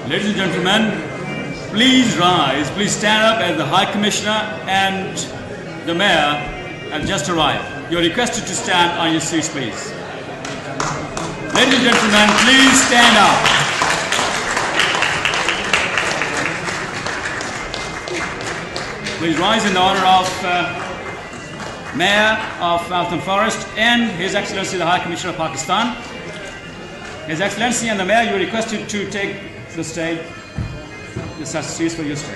Ladies and gentlemen, please rise, please stand up as the High Commissioner and the Mayor have just arrived. You're requested to stand on your seats, please. Ladies and gentlemen, please stand up. Please rise in the honor of Mayor of Mountain Forest and His Excellency the High Commissioner of Pakistan. His Excellency and the Mayor, you're requested to take the stage, the seats for your stay.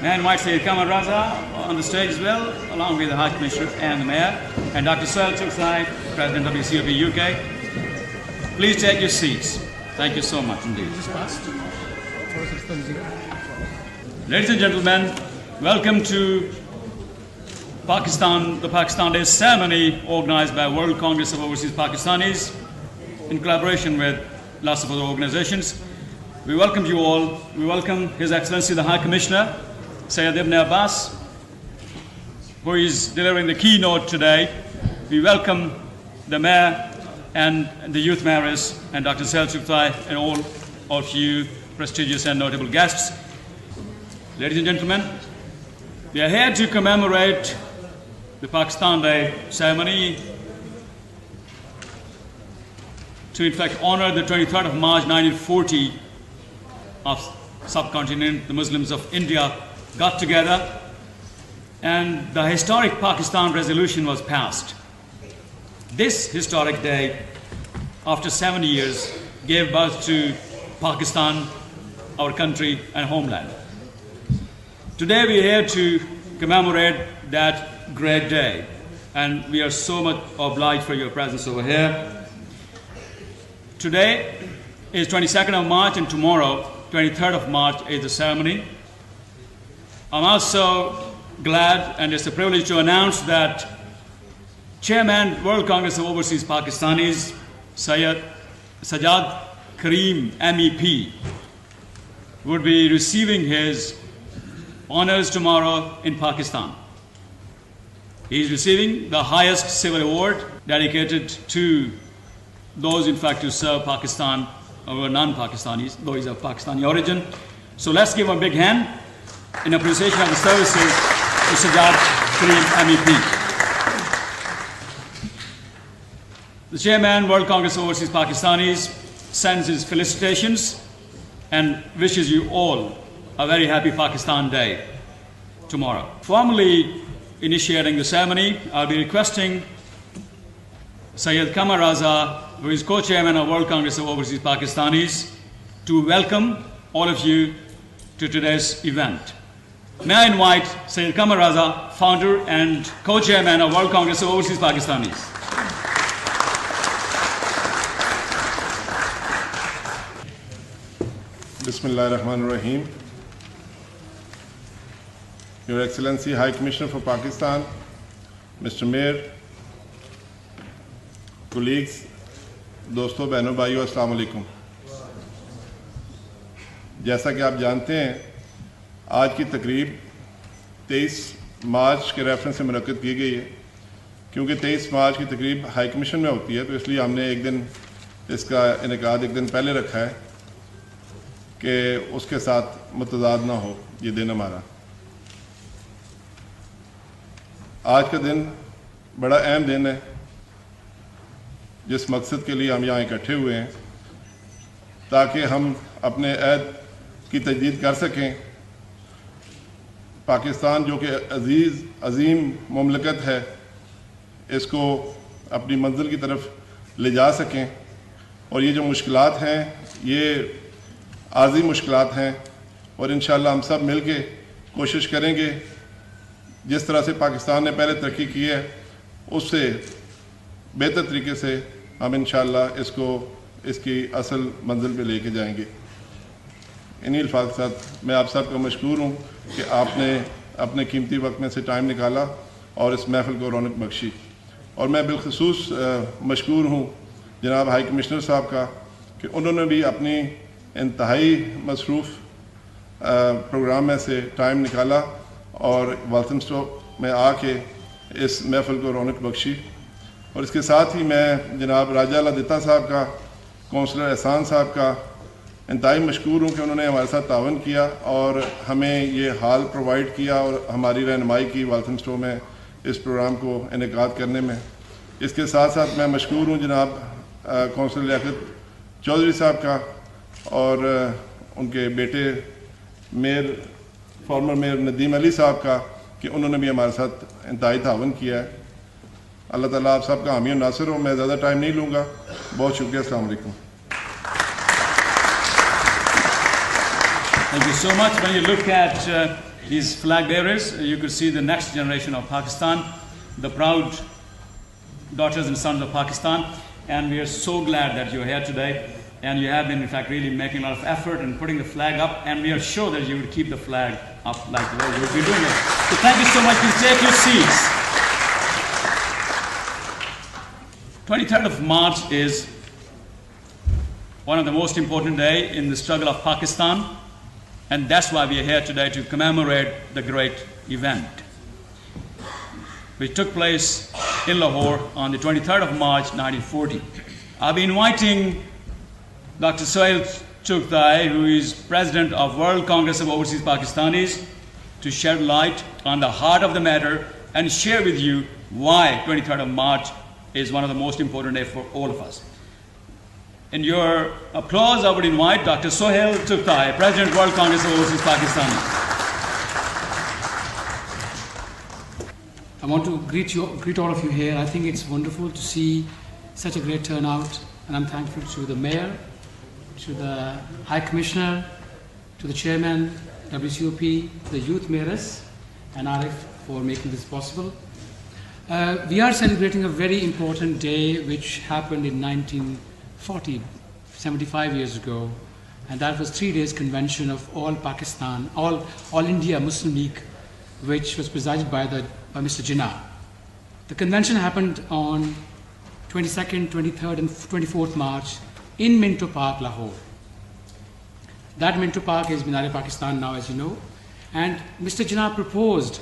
May I invite Sayyid Kamar Raza on the stage as well, along with the High Commissioner and the Mayor, and Dr. Sohail Chugtai, President of the COP UK. Please take your seats. Thank you so much indeed. Ladies and gentlemen, welcome to Pakistan, the Pakistan Day ceremony organized by World Congress of Overseas Pakistanis in collaboration with lots of other organizations. We welcome you all. We welcome His Excellency the High Commissioner, Sayyid Ibn Abbas, who is delivering the keynote today. We welcome the Mayor and the Youth Mayors and Dr. Sohail Chugtai and all of you prestigious and notable guests. Ladies and gentlemen, we are here to commemorate the Pakistan Day ceremony to in fact honor the 23rd of March 1940 of subcontinent, the Muslims of India got together and the historic Pakistan resolution was passed. This historic day, after 70 years, gave birth to Pakistan, our country and homeland. Today we are here to commemorate that great day, and we are so much obliged for your presence over here. Today is 22nd of March and tomorrow, 23rd of March, is the ceremony. I'm also glad and it's a privilege to announce that Chairman World Congress of Overseas Pakistanis, Sayyid Sajjad Karim MEP, would be receiving his honors tomorrow in Pakistan. He is receiving the highest civil award dedicated to those in fact who serve Pakistan or non-Pakistanis, though he's of Pakistani origin. So let's give him a big hand in appreciation of the services to Sajjad Karim MEP. The Chairman, World Congress of Overseas Pakistanis, sends his felicitations and wishes you all a very happy Pakistan Day tomorrow. Formally initiating the ceremony, I'll be requesting Sayyid Kamar Raza, who is co-chairman of World Congress of Overseas Pakistanis, to welcome all of you to today's event. May I invite Sayyid Kamar Raza, founder and co-chairman of World Congress of Overseas Pakistanis. Bismillahirrahmanirrahim. Your Excellency, High Commissioner for Pakistan, Mr. Mayor, colleagues, दोस्तों, बहनों, भाइयों, अस्सलाम वालेकुम। जैसा कि आप जानते हैं, आज की तकरीब 23 मार्च के रेफरेंस से मुनक्किद की गई है, क्योंकि 23 मार्च की तकरीब हाई कमीशन में होती है, तो इसलिए हमने एक दिन इसका इनेकाद एक दिन पहले रखा है कि उसके साथ मुतज़ाद ना हो ये दिन हमारा। आज का दिन बड़ा अहम दिन है, जिस मकसद के लिए हम यहाँ इकट्ठे हुए हैं, ताकि हम अपने अहद की तजदीद कर सकें। पाकिस्तान जो कि अजीम मुमलकत है, इसको अपनी मंजिल की तरफ ले जा सकें। और ये जो मुश्किलात हैं, ये आर्ज़ी मुश्किलात हैं, और इंशाअल्लाह हम सब मिल के कोशिश करेंगे जिस तरह से पाकिस्तान ने पहले तरक्की की है, उससे बेहतर तरीके से हम इंशाअल्लाह इसको इसकी असल मंजिल पे लेके जाएंगे। इन्हीं अल्फाज़ के साथ मैं आप सब का मशकूर हूँ कि आपने अपने कीमती वक्त में से टाइम निकाला और इस महफ़िल को रौनक बख्शी। और मैं बिलखसूस मशकूर हूँ जनाब हाई कमिश्नर साहब का कि उन्होंने भी अपनी इंतहाई मसरूफ़ प्रोग्राम में से टाइम निकाला और वाल्थम स्टॉप में आके इस महफिल को रौनक बख्शी। और इसके साथ ही मैं जनाब राजा लदिता साहब का, कौंसलर एहसान साहब का इंतहाई मशकूर हूँ कि उन्होंने हमारे साथ तावन किया और हमें ये हाल प्रोवाइड किया और हमारी रहनुमाई की वाल्थम स्टॉप में इस प्रोग्राम को इनेकाद करने में। इसके साथ साथ मैं मशकूर हूँ जनाब कौंसलर लियाकत चौधरी साहब का और उनके बेटे mayor farmer mayor Nadeem Ali साहब का कि उन्होंने भी हमारे साथ इंतहाई तावन किया है। अल्लाह ताला आप सबका हामी और नासिर हो। मैं ज़्यादा टाइम नहीं लूँगा। बहुत शुक्रिया। अस्सलाम वालेकुम। Thank you so much. When you look at these flag bearers, you could see the next generation of Pakistan, the proud daughters and sons of Pakistan, and we are so glad that you're here today. And you have been, in fact, really making a lot of effort in putting the flag up, and we are sure that you will keep the flag up like the way you will be doing it. So thank you so much. Please take your seats. 23rd of March is one of the most important days in the struggle of Pakistan, and that's why we are here today to commemorate the great event, which took place in Lahore on the 23rd of March 1940. I'll be inviting Dr. Sohail Chugtai, who is president of World Congress of Overseas Pakistanis, to shed light on the heart of the matter and share with you why 23rd of March is one of the most important days for all of us. In your applause, I would invite Dr. Sohail Chugtai, President World Congress of Overseas Pakistanis. I want to greet all of you here. I think it's wonderful to see such a great turnout, and I'm thankful to the Mayor, to the High Commissioner, to the Chairman, WCOP, the Youth Mayors, and Arif for making this possible. We are celebrating a very important day which happened in 1940, 75 years ago, and that was 3 days convention of all Pakistan, all India Muslim League, which was presided by Mr. Jinnah. The convention happened on 22nd, 23rd, and 24th March in Minto Park, Lahore. That Minto Park is Minar-e-Pakistan now, as you know. And Mr. Jinnah proposed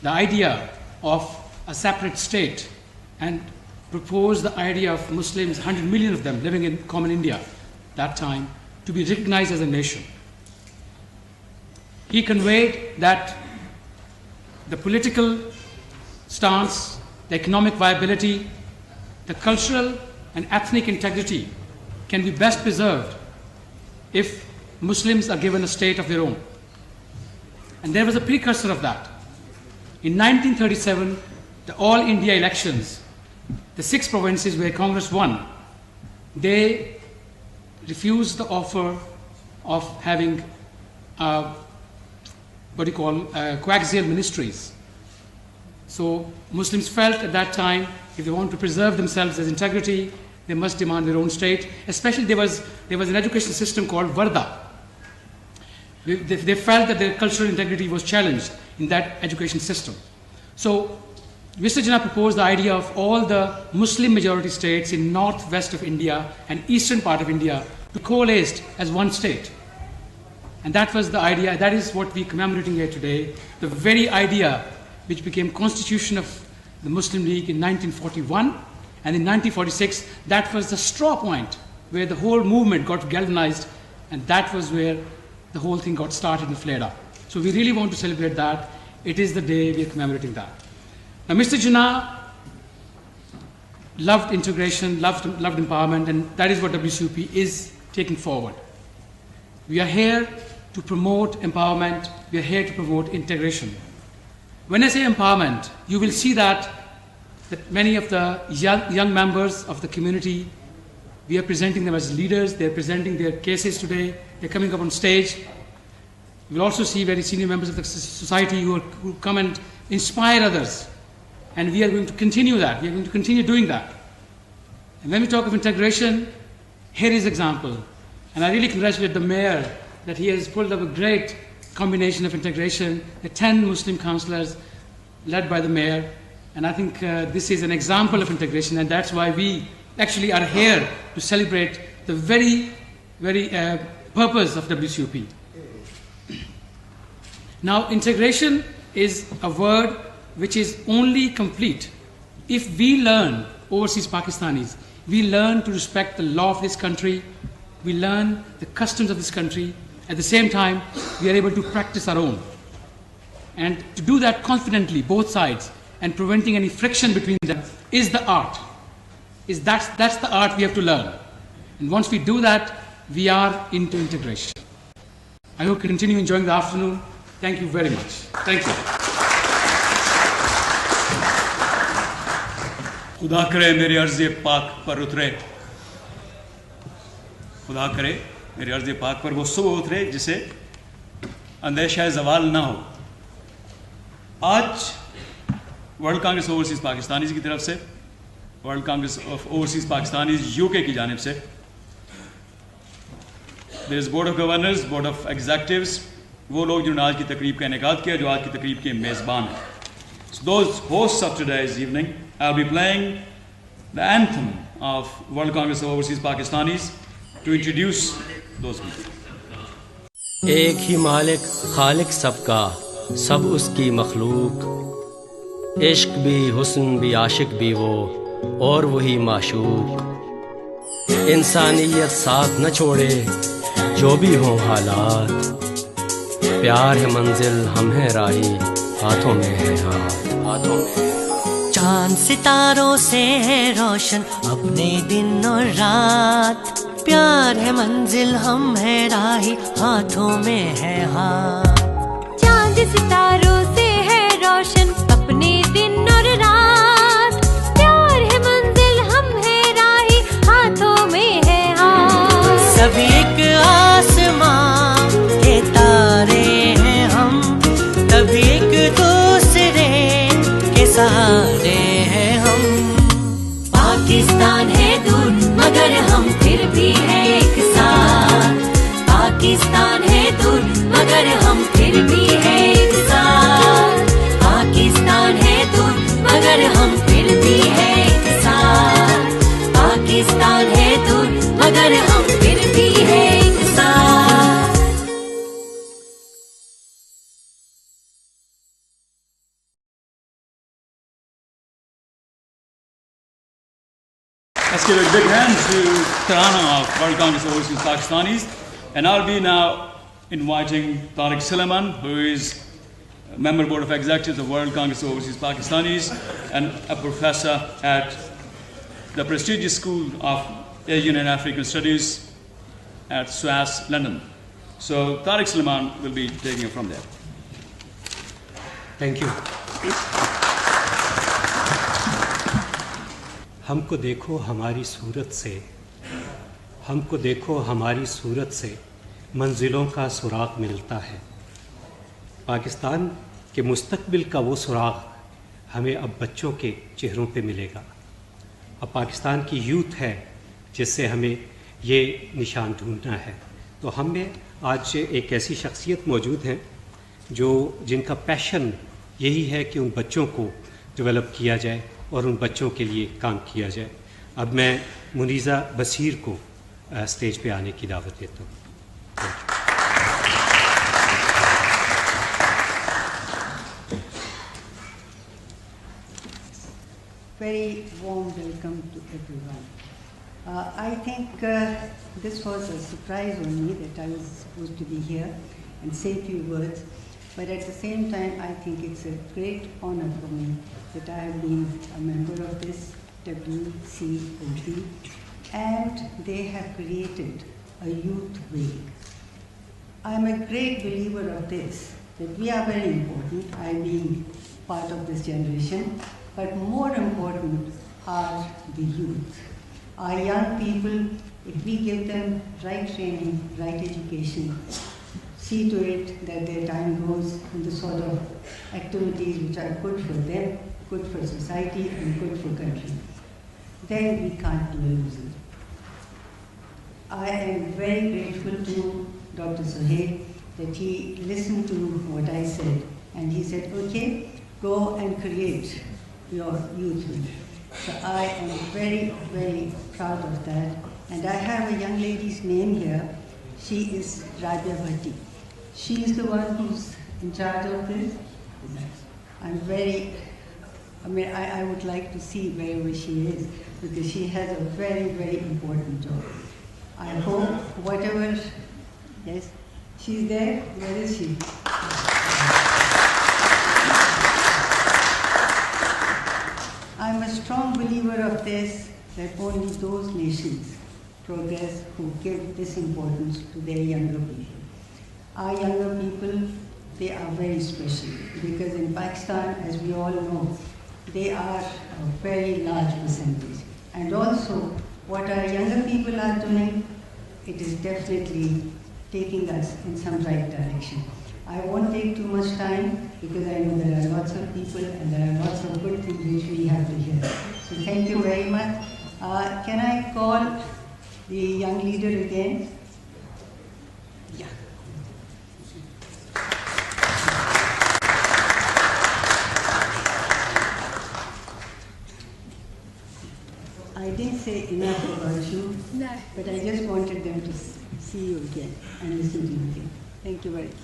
the idea of a separate state and proposed the idea of Muslims, 100 million of them living in common India that time, to be recognized as a nation. He conveyed that the political stance, the economic viability, the cultural and ethnic integrity can be best preserved if Muslims are given a state of their own. And there was a precursor of that. In 1937, the All India elections, the 6 provinces where Congress won, they refused the offer of having coaxial ministries. So Muslims felt at that time, if they want to preserve themselves as integrity, they must demand their own state. Especially there was an education system called Varda. They felt that their cultural integrity was challenged in that education system. So Mr. Jinnah proposed the idea of all the Muslim majority states in northwest of India and eastern part of India to coalesce as one state. And that was the idea. That is what we're commemorating here today. The very idea which became constitution of the Muslim League in 1941, and in 1946, that was the straw point where the whole movement got galvanized, and that was where the whole thing got started and flared up. So we really want to celebrate that. It is the day we are commemorating that. Now, Mr. Jinnah loved integration, loved empowerment, and that is what WCOP is taking forward. We are here to promote empowerment. We are here to promote integration. When I say empowerment, you will see that many of the young members of the community, we are presenting them as leaders. They are presenting their cases today. They're coming up on stage. You will also see very senior members of the society who come and inspire others. And we are going to continue that. We are going to continue doing that. And when we talk of integration, here is an example. And I really congratulate the mayor that he has pulled up a great combination of integration, the 10 Muslim councillors led by the mayor. And I think this is an example of integration, and that's why we actually are here to celebrate the very purpose of WCOP. Now, integration is a word which is only complete if we learn, overseas Pakistanis, we learn to respect the law of this country, we learn the customs of this country. At the same time, we are able to practice our own. And to do that confidently, both sides, and preventing any friction between them is the art. That's the art we have to learn. And once we do that, we are into integration. I hope you continue enjoying the afternoon. Thank you very much. Thank you. खुदा करे मेरे अर्ज़ पाक पर उतरे, खुदा करे मेरे अर्ज़ पाक पर वो सुबह उतरे जिसे अंदेशा ज़वाल ना हो। आज वर्ल्ड कांग्रेस ओवरसीज़ पाकिस्तानीज़ की तरफ से, world congress of overseas Pakistanis UK की जानिब से, there is board of governors, board of executives, वो लोग जिन्होंने आज की तकरीब का इनेकाद किया, जो आज की तकरीब के मेज़बान हैं. So those hosts of today's evening, I'll be playing the anthem of World Congress of Overseas Pakistanis to introduce those people. ایک ہی مالک خالق سب کا، سب اس کی مخلوق، عشق بھی حسن بھی عاشق بھی وہ، اور وہی معشوق. انسانیت ساتھ نہ چھوڑے جو بھی ہوں حالات، پیار ہے منزل ہم ہیں راہی، ہاتھوں میں ہے ہاتھ، ہاتھوں میں. چاند ستاروں سے ہے روشن اپنے دن اور رات، پیار ہے منزل ہم ہے راہی، ہاتھوں میں ہے ہاتھ. چاند ستاروں سے ہے روشن اپنے دن اور رات، پیار ہے منزل ہم ہے راہی، ہاتھوں میں ہے ہاتھ. سب ایک آسمان کے تارے ہیں ہم، تبھی ایک دوسرے کے سہارے ہیں ہم. پاکستان ہے دور مگر ہم پھر بھی ہیں ایک ساتھ، پاکستان ہے دور مگر ہم پھر بھی ہیں ایک ساتھ، پاکستان ہے دور مگر ہم پھر بھی ہیں ایک ساتھ، پاکستان ہے دور مگر ہم پھر بھی ہیں ایک ساتھ. Let's give a big hand to Tarana of World Congress of Overseas Pakistanis. And I'll be now inviting Tariq Suleiman, who is a member board of executives of World Congress of Overseas Pakistanis and a professor at the prestigious School of Asian and African Studies at SWAS, London. So Tariq Suleiman will be taking it from there. Thank you. ہم کو دیکھو ہماری صورت سے، ہم کو دیکھو ہماری صورت سے منزلوں کا سراغ ملتا ہے. پاکستان کے مستقبل کا وہ سراغ ہمیں اب بچوں کے چہروں پہ ملے گا. اب پاکستان کی یوتھ ہے جس سے ہمیں یہ نشان ڈھونڈنا ہے. تو ہم میں آج ایک ایسی شخصیت موجود ہیں جن کا پیشن یہی ہے کہ ان بچوں کو ڈیولپ کیا جائے اور ان بچوں کے لیے کام کیا جائے. اب میں منیزہ بصیر کو اسٹیج پہ آنے کی دعوت دیتا ہوں. Very warm welcome to everyone. I think this was a surprise on me that I was supposed to be here and say a few words, but at the same time I think it's a great honor for me that I have been a member of this WCOP and they have created a youth wing. I'm a great believer of this, that we are very important, I being part of this generation, but more important are the youth. Our young people, if we give them right training, right education, see to it that their time goes in the sort of activities which are good for them, good for society and good for country, then we can't be a loser. I am very grateful to Dr. Sohail that he listened to what I said and he said, okay, go and create your youth wing. So I am very, very proud of that. And I have a young lady's name here. She is Rabia Bhatti. She is the one who's in charge of this. I'm very, I would like to see wherever she is, because she has a very, very important job. I hope whatever, yes, she's there, where is she? I'm a strong believer of this, that only those nations progress who give this importance to their younger people. Our younger people, they are very special, because in Pakistan, as we all know, they are a very large percentage. And also, what our younger people are doing, it is definitely taking us in some right direction. I won't take too much time, because I know there are lots of people and there are lots of good things which we have to hear. So thank you very much. Can I call the young leader again? Yeah. I didn't say enough about you, no, but I just wanted them to see you again and listen to you again. Thank you very much.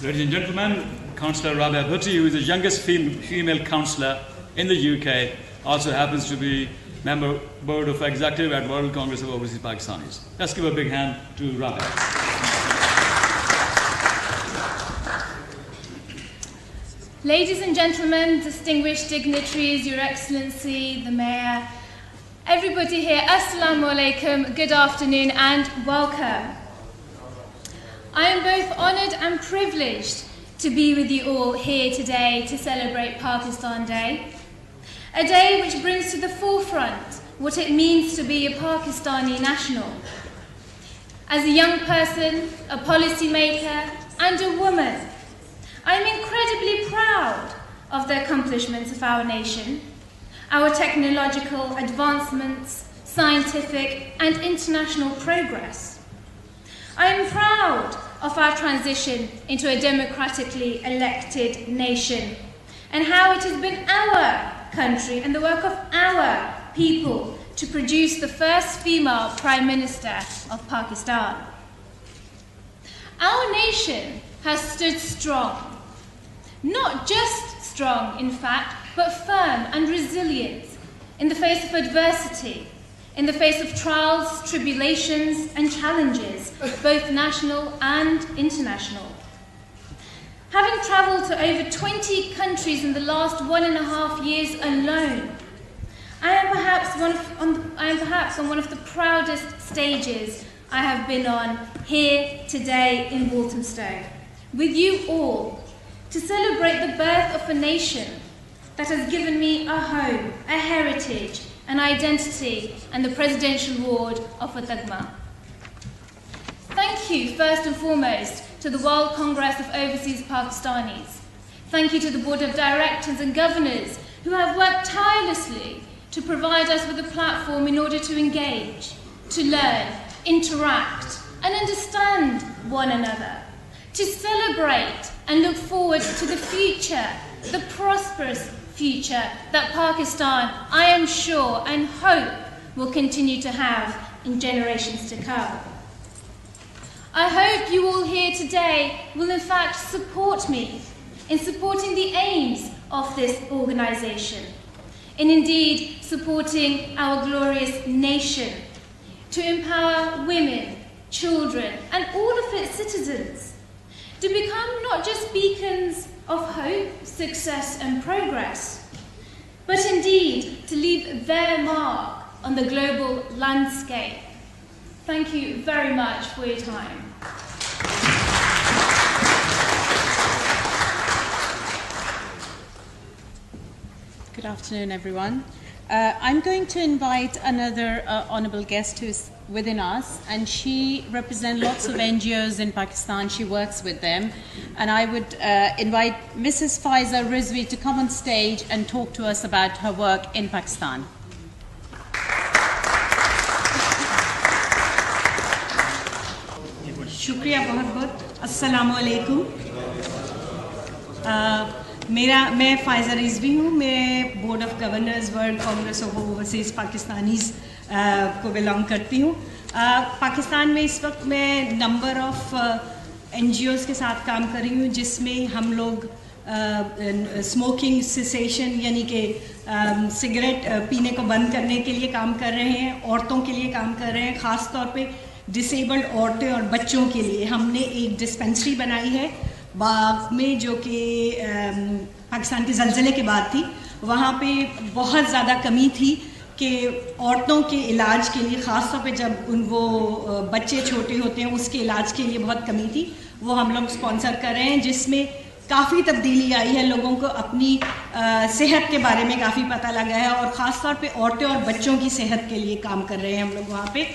Ladies and gentlemen, Councillor Rabia Bhatti, who is the youngest female councillor in the UK, also happens to be member board of executive at World Congress of Overseas Pakistanis. Let's give a big hand to Rabia. Ladies and gentlemen, distinguished dignitaries, Your Excellency, the Mayor, everybody here, Assalamu alaikum, good afternoon and welcome. I am both honoured and privileged to be with you all here today to celebrate Pakistan Day, a day which brings to the forefront what it means to be a Pakistani national. As a young person, a policymaker and a woman, I am incredibly proud of the accomplishments of our nation, our technological advancements, scientific and international progress. I am proud of our transition into a democratically elected nation and how it has been our country and the work of our people to produce the first female Prime Minister of Pakistan. Our nation has stood strong, not just strong in fact, but firm and resilient in the face of adversity, in the face of trials, tribulations and challenges, both national and international. Having travelled to over 20 countries in the last 1.5 years alone, I am perhaps on one of the proudest stages I have been on here today in Walthamstow, with you all, to celebrate the birth of a nation that has given me a home, a heritage, an identity, and the presidential ward of Fatagma. Thank you, first and foremost, to the World Congress of Overseas Pakistanis. Thank you to the Board of Directors and Governors who have worked tirelessly to provide us with a platform in order to engage, to learn, interact, and understand one another, to celebrate and look forward to the future, the prosperous future that Pakistan, I am sure and hope, will continue to have in generations to come. I hope you all here today will in fact support me in supporting the aims of this organisation, and indeed supporting our glorious nation to empower women, children and all of its citizens to become not just beacons of hope, success and progress, but indeed to leave their mark on the global landscape. Thank you very much for your time. Good afternoon, everyone. I'm going to invite another honourable guest who's within us, and she represents lots of NGOs in Pakistan. She works with them, and I would invite Mrs. Faiza Rizvi to come on stage and talk to us about her work in Pakistan. शुक्रिया बहुत बहुत अस्सलामु अलैकुम। मैं फ़ाइज़ा रिज़वी हूँ। मैं board of governors world congress of overseas Pakistanis को belong करती हूँ। पाकिस्तान में इस वक्त मैं नंबर ऑफ़ NGOs के साथ काम कर रही हूँ जिसमें हम लोग स्मोकिंग सिसेशन यानी कि सिगरेट पीने को बंद करने के लिए काम कर रहे हैं, औरतों के लिए काम कर रहे हैं, ख़ास तौर पे डिसेबल्ड औरतें और बच्चों के लिए हमने एक डिस्पेंसरी बनाई है बाग में जो कि पाकिस्तान के ज़लज़ले के बाद थी। वहाँ पे बहुत ज़्यादा कमी थी कि औरतों के इलाज के लिए, ख़ास तौर पे जब वो बच्चे छोटे होते हैं उसके इलाज के लिए बहुत कमी थी। वो हम लोग स्पॉन्सर कर रहे हैं जिसमें काफ़ी तब्दीली आई है, लोगों को अपनी सेहत के बारे में काफ़ी पता लगा है और ख़ास तौर पे औरतें और बच्चों की सेहत के लिए काम कर रहे हैं हम लोग वहाँ पे।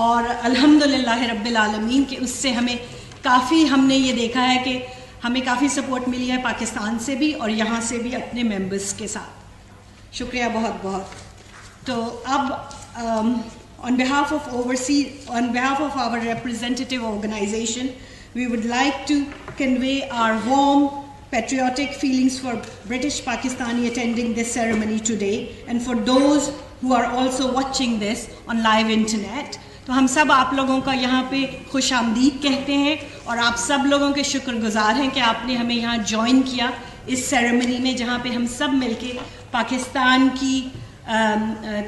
और अल्हम्दुलिल्लाह रब्बिल आलमीन के उससे हमें काफ़ी, हमने ये देखा है कि हमें काफ़ी सपोर्ट मिली है पाकिस्तान से भी और यहाँ से भी अपने मेंबर्स के साथ। शुक्रिया बहुत बहुत। तो अब on behalf of our representative organization, we would like to convey our warm patriotic feelings for British Pakistani attending this ceremony today and for those who are also watching this on live internet. तो हम सब आप लोगों का यहाँ पे खुश आमदीद कहते हैं और आप सब लोगों के शुक्रगुजार हैं कि आपने हमें यहाँ ज्वाइन किया इस सेरेमनी में जहाँ पे हम सब मिलके पाकिस्तान की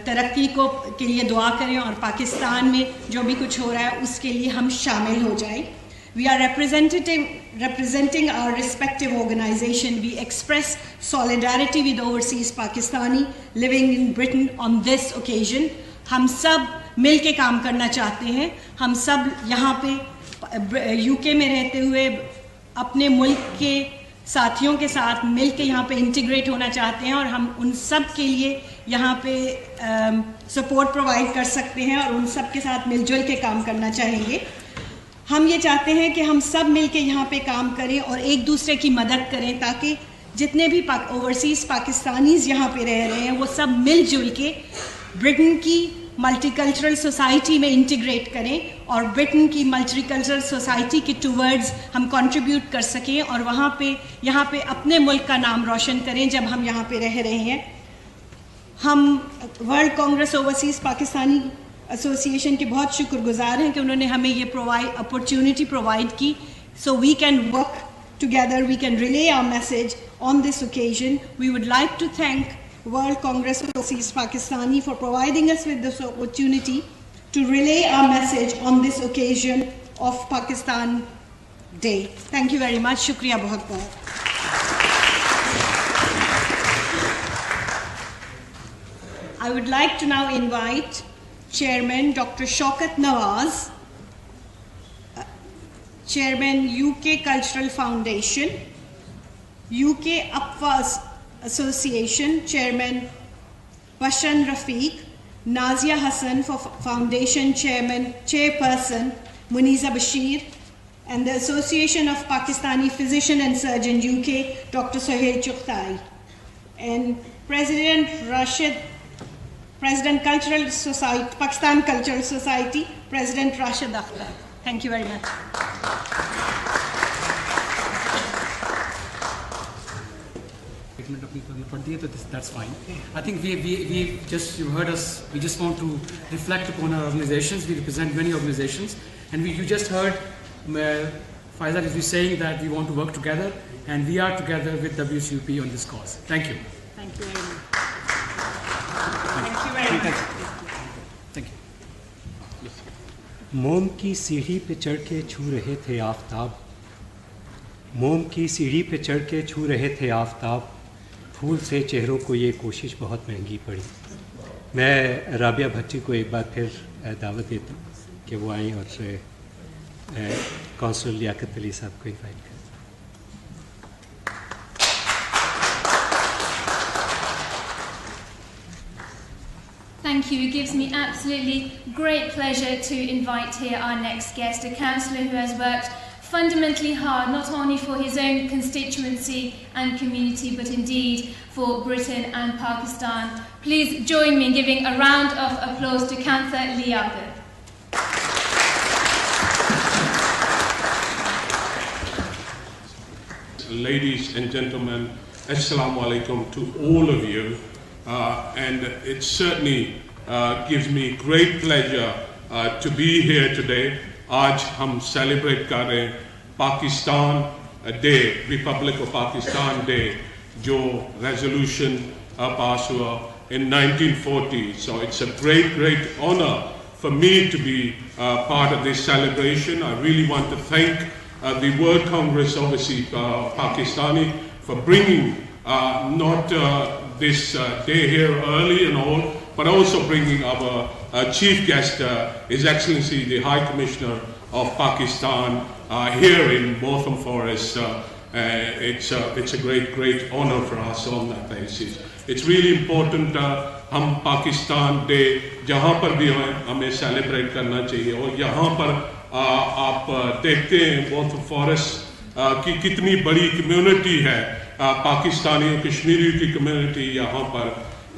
तरक्की के लिए दुआ करें और पाकिस्तान में जो भी कुछ हो रहा है उसके लिए हम शामिल हो जाएं। We are representing our respective organization. We express solidarity with overseas Pakistani living in Britain on this occasion. हम सब मिल के काम करना चाहते हैं। हम सब यहाँ पे यूके में रहते हुए अपने मुल्क के साथियों के साथ मिल के यहाँ पे इंटीग्रेट होना चाहते हैं और हम उन सब के लिए यहाँ पे सपोर्ट प्रोवाइड कर सकते हैं और उन सब के साथ मिलजुल के काम करना चाहेंगे। हम ये चाहते हैं कि हम सब मिलके यहाँ पे काम करें और एक दूसरे की मदद करें ताकि जितने भी ओवरसीज़ पाकिस्तानीज़ यहाँ पे रह रहे हैं वो सब मिलजुल के ब्रिटेन की मल्टीकल्चरल सोसाइटी में इंटीग्रेट करें और ब्रिटेन की मल्टीकल्चरल सोसाइटी के टूवर्ड्स हम कंट्रीब्यूट कर सकें और वहाँ पे यहाँ पे अपने मुल्क का नाम रोशन करें जब हम यहाँ पे रह रहे हैं। हम world Congress overseas Pakistani association के बहुत शुक्रगुजार हैं कि उन्होंने हमें ये अपॉर्चुनिटी प्रोवाइड की so we can work together, we can relay our message on this occasion. We would like to thank World Congress of Overseas Pakistani for providing us with this opportunity to relay our message on this occasion of Pakistan Day. Thank you very much. Shukriya bahut bahut. I would like to now invite Chairman Dr. Shaukat Nawaz, Chairman UK Cultural Foundation, UK Upwas Association, Chairman Bashan Rafiq, Nazia Hassan for Foundation Chairperson Muniza Bashir, and the Association of Pakistani Physician and Surgeon UK, Dr. Sohail Chughtai, and President Cultural Society, Pakistan Cultural Society, President Rashid Akhtar. Thank you very much. That's fine. I think we just, you heard us, we just want to reflect upon our organizations. We represent many organizations, and you just heard Faisal is saying that we want to work together, and we are together with WCUP on this cause. Thank you. Thank you very much. Thank you very much. Thank you. मोम की सीढ़ी पे चढ़ के छू रहे थे आफताब, मोम की सीढ़ी पे चढ़ के छू रहे थे आफताब, फूल से चेहरों को ये कोशिश बहुत महंगी पड़ी। मैं राबिया भट्टी को एक बार फिर दावत देता हूँ कि वो आएँ और कौंसल लियाकत अली साहब को इनवाइट करें। Thank you. It gives me absolutely great pleasure to invite here our next guest, a councillor who has worked fundamentally hard, not only for his own constituency and community, but indeed for Britain and Pakistan. Please join me in giving a round of applause to Councillor Liaquat. Ladies and gentlemen, Assalamu alaikum to all of you. And it certainly gives me great pleasure to be here today. आज हम celebrate कर रहे हैं Pakistan Day, Republic of Pakistan Day, जो resolution pass हुआ in 1940. So it's a great honor for me to be part of this celebration. I really want to thank the World Congress Overseas Pakistani for bringing not this day here early and all, but also bringing our chief guest, His Excellency the High Commissioner of Pakistan here in Botham Forest. It's a great honor for us on that basis. It's really important हम Pakistan day जहाँ पर भी हमें celebrate करना चाहिए और यहाँ पर आप देखते हैं बोथ फॉरेस्ट की कितनी बड़ी कम्युनिटी है पाकिस्तानियों कश्मीरियों की कम्युनिटी यहाँ पर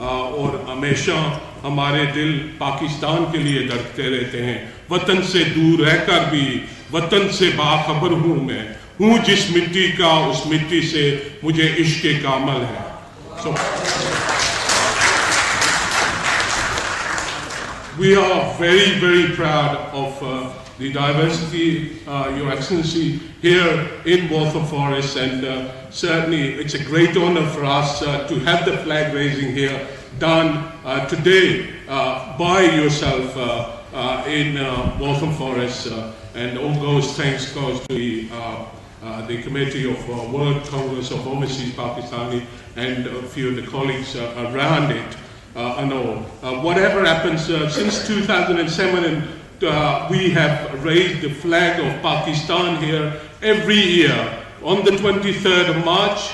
और हमेशा हमारे दिल पाकिस्तान के लिए धड़कते रहते हैं वतन से दूर रहकर भी वतन से बाखबर हूँ मैं हूँ जिस मिट्टी का उस मिट्टी से मुझे इश्क कामल है We are very proud of the diversity, Your Excellency, here in Botham Forest, and certainly it's a great honor for us to have the flag raising here done today by yourself in Botham Forest, and all thanks goes to the Committee of World Congress of Overseas Pakistani and a few of the colleagues around it. Whatever happens, since 2007, we have raised the flag of Pakistan here every year on the 23rd of March,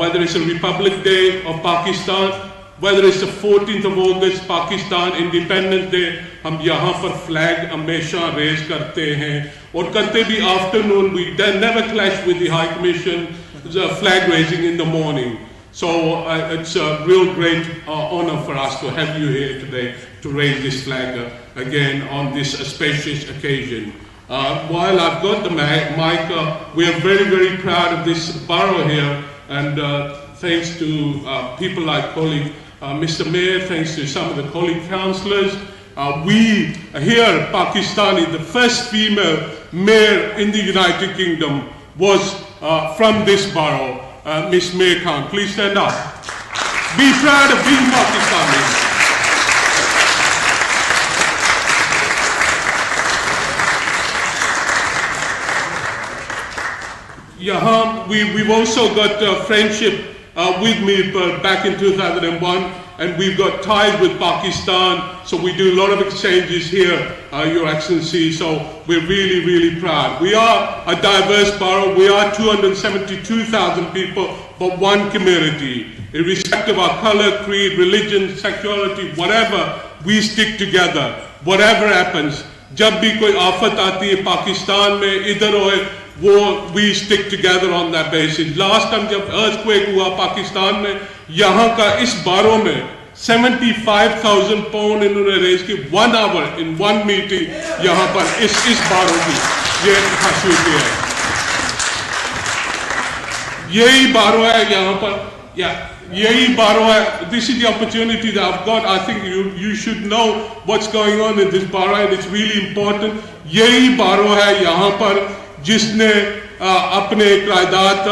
whether it's a Republic Day of Pakistan, whether it's the 14th of August, Pakistan Independence Day, हम यहाँ पर flag हमेशा raise करते हैं और करते भी afternoon. We never clash with the High Commission. The flag raising in the morning. So it's a real great honor for us to have you here today to raise this flag again on this auspicious occasion. While I've got the mic, we are very proud of this borough here, and thanks to people like colleague Mr. Mayor, thanks to some of the colleague councillors, we here Pakistani, the first female mayor in the United Kingdom was from this borough. Miss May Khan, please stand up. Be proud of being Pakistani. We've also got friendship with me back in 2001, and we've got ties with Pakistan, so we do a lot of exchanges here, Your Excellency, so we're really proud. We are a diverse borough. We are 272,000 people, but one community. Irrespective of our color, creed, religion, sexuality, whatever, we stick together. Whatever happens, जब भी कोई आफत आती है पाकिस्तान में इधर होए we stick together on that basis. Last time जब earthquake हुआ पाकिस्तान में, यहाँ का इस बारों में 75,000 pound इन्होंने रेज की 1 hour in one meeting यहाँ पर इस बारों की ये खासियत है यही बारों है यहाँ पर यही बारों है. This is the opportunity that I've got. I think you should know what's going on in this borough, and it's really important. यही बारों है यहाँ पर जिसने अपने क़रारदाद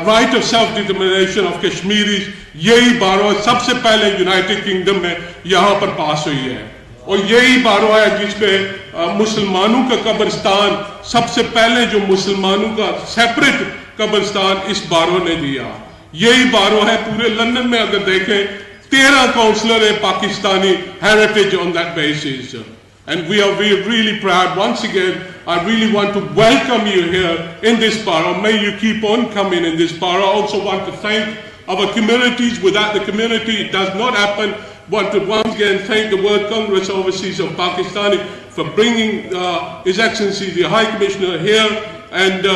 right of self-determination of Kashmiris यही बारों सबसे पहले यूनाइटेड किंगडम में यहाँ पर पास हुई है और यही बारों है जिसमें मुसलमानों का कब्रिस्तान सबसे पहले जो मुसलमानों का सेपरेट कब्रिस्तान इस बारों ने दिया. यही बारों है पूरे लंदन में अगर देखें 13 काउंसलर है Pakistani heritage on that basis. And we are really proud. Once again, I really want to welcome you here in this borough. May you keep on coming in this borough. I also want to thank our communities. Without the community, it does not happen. Want to once again thank the World Congress Overseas of Pakistani for bringing His Excellency the High Commissioner here. And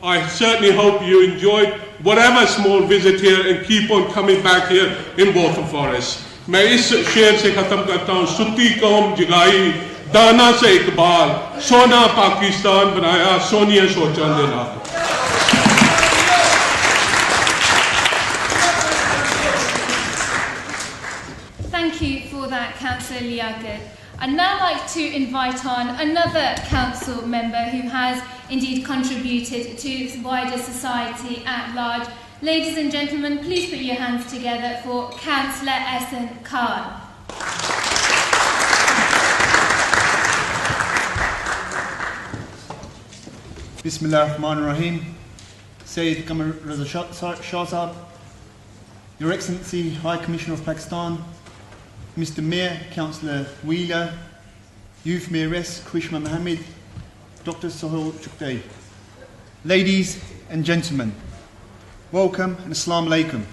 I certainly hope you enjoyed whatever small visit here and keep on coming back here in Botham Forest. मैं इस शेर से खत्म करता हूँ. सुती कौम जगाई दाना से इकबाल सोना पाकिस्तान बनाया सोनिया सोचा देना. Thank you for that, Councillor Liaquat. I'd now like to invite on another council member who has indeed contributed to wider society at large. Ladies and gentlemen, please put your hands together for Councillor Ehsan Khan. Bismillah ar-Rahman ar-Rahim. Sayyid Qamar Raza Shah Sahab, Your Excellency High Commissioner of Pakistan, Mr. Mayor, Councillor Wheeler, Youth Mayoress Krishma Mohammed, Dr. Sohail Chukdei. Ladies and gentlemen, welcome and Assalamu alaikum.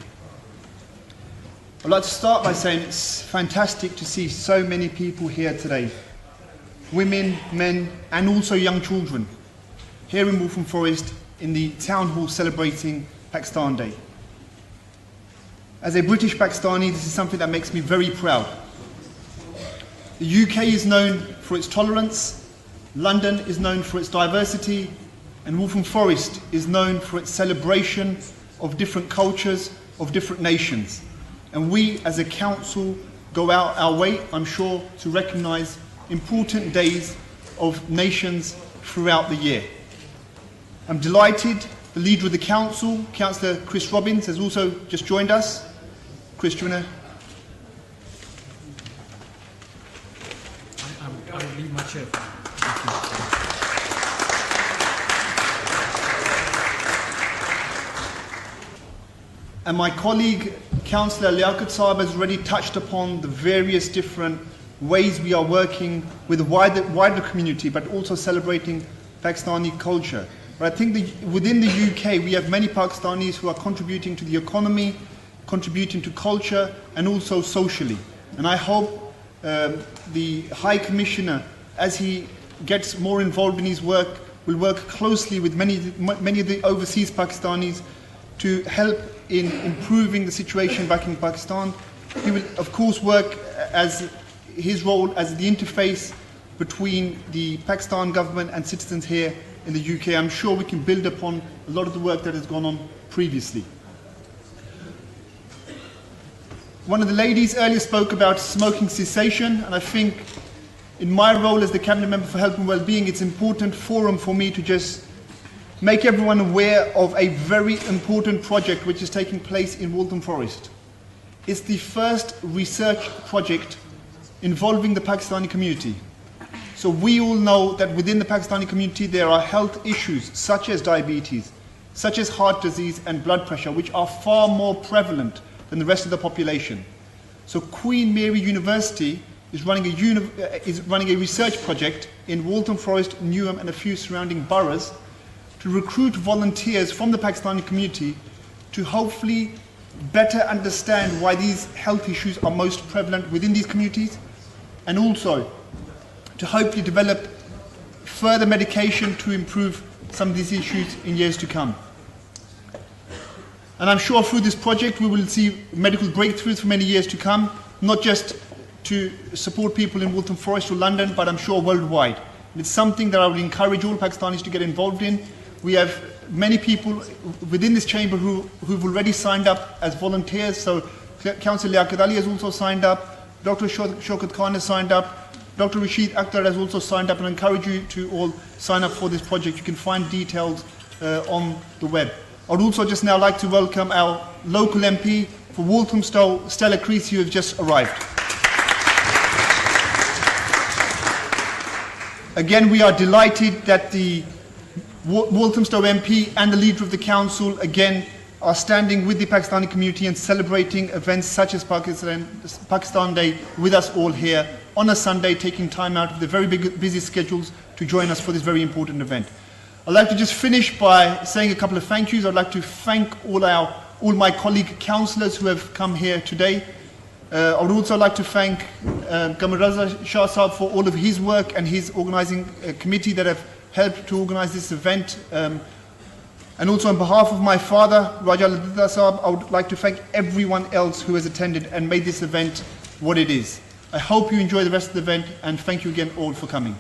I'd like to start by saying it's fantastic to see so many people here today. Women, men and also young children here in Waltham Forest in the town hall celebrating Pakistan Day. As a British Pakistani, this is something that makes me very proud. The UK is known for its tolerance, London is known for its diversity, and Waltham Forest is known for its celebration of different cultures, of different nations. And we as a council go out our way, I'm sure, to recognise important days of nations throughout the year. I'm delighted the leader of the council, Councillor Chris Robbins, has also just joined us. Chris, do you want to? I will leave my chair. And my colleague, Councillor Liaquat Saab, has already touched upon the various different ways we are working with the wider community, but also celebrating Pakistani culture. But I think within the UK, we have many Pakistanis who are contributing to the economy, contributing to culture, and also socially. And I hope the High Commissioner, as he gets more involved in his work, will work closely with many of the overseas Pakistanis to help in improving the situation back in Pakistan. He will, of course, work as his role as the interface between the Pakistan government and citizens here in the UK. I'm sure we can build upon a lot of the work that has gone on previously. One of the ladies earlier spoke about smoking cessation, and I think in my role as the Cabinet Member for Health and Wellbeing, it's an important forum for me to just make everyone aware of a very important project which is taking place in Waltham Forest. It's the first research project involving the Pakistani community. So we all know that within the Pakistani community there are health issues such as diabetes, such as heart disease and blood pressure, which are far more prevalent than the rest of the population. So Queen Mary University is running a research project in Waltham Forest, Newham and a few surrounding boroughs to recruit volunteers from the Pakistani community to hopefully better understand why these health issues are most prevalent within these communities, and also to hopefully develop further medication to improve some of these issues in years to come. And I'm sure through this project we will see medical breakthroughs for many years to come, not just to support people in Waltham Forest or London, but I'm sure worldwide. And it's something that I would encourage all Pakistanis to get involved in. We have many people within this chamber who've already signed up as volunteers. So Councillor Liaquat Ali has also signed up, Dr. Shaukat Khan has signed up, Dr. Rashid Akhtar has also signed up, and I encourage you to all sign up for this project. You can find details on the web. I would also just now like to welcome our local MP for Walthamstow, Stella Creasy, who has just arrived. Again, we are delighted that the Walthamstow MP and the leader of the council again are standing with the Pakistani community and celebrating events such as Pakistan Day with us all here on a Sunday, taking time out of their very busy schedules to join us for this very important event. I'd like to just finish by saying a couple of thank yous. I'd like to thank all my colleague councillors who have come here today. I would also like to thank Qamar Raza Shah Sahab for all of his work and his organising committee that have helped to organise this event. And also on behalf of my father, Raja Ladida Sahab, I would like to thank everyone else who has attended and made this event what it is. I hope you enjoy the rest of the event, and thank you again all for coming.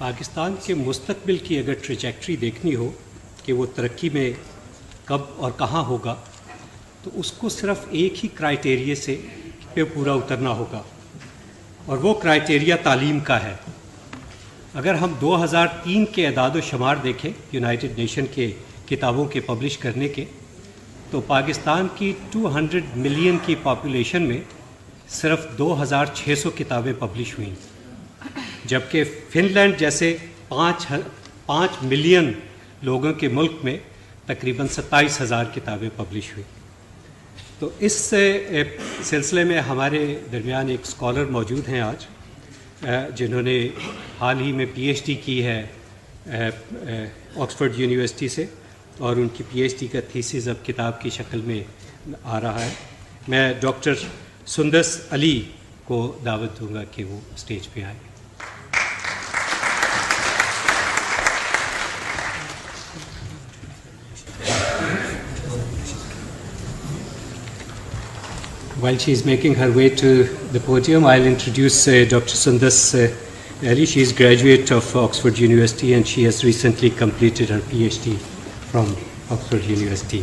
Pakistan के मुस्तकबिल की अगर trajectory देखनी हो कि वो तरक्की में कब और कहाँ होगा, तो उसको सिर्फ एक ही क्राइटेरिया से पे पूरा उतरना होगा, और वो क्राइटेरिया तालीम का है। अगर हम 2003 के अदाद व शुमार देखें यूनाइटेड नेशन के किताबों के पब्लिश करने के, तो पाकिस्तान की 200 मिलियन की पॉपुलेशन में सिर्फ 2600 किताबें पब्लिश हुई, जबकि फ़िनलैंड जैसे 5 मिलियन लोगों के मुल्क में तकरीबन 27,000 किताबें पब्लिश हुई। तो इस सिलसिले में हमारे दरमियान एक स्कॉलर मौजूद हैं आज, जिन्होंने हाल ही में पीएचडी की है ऑक्सफोर्ड यूनिवर्सिटी से, और उनकी पीएचडी का थीसिस अब किताब की शक्ल में आ रहा है। मैं डॉक्टर सुंदस अली को दावत दूंगा कि वो स्टेज पे आए। While she is making her way to the podium, I'll introduce Dr. Sundas Ali. She is graduate of Oxford University and she has recently completed her PhD from Oxford University.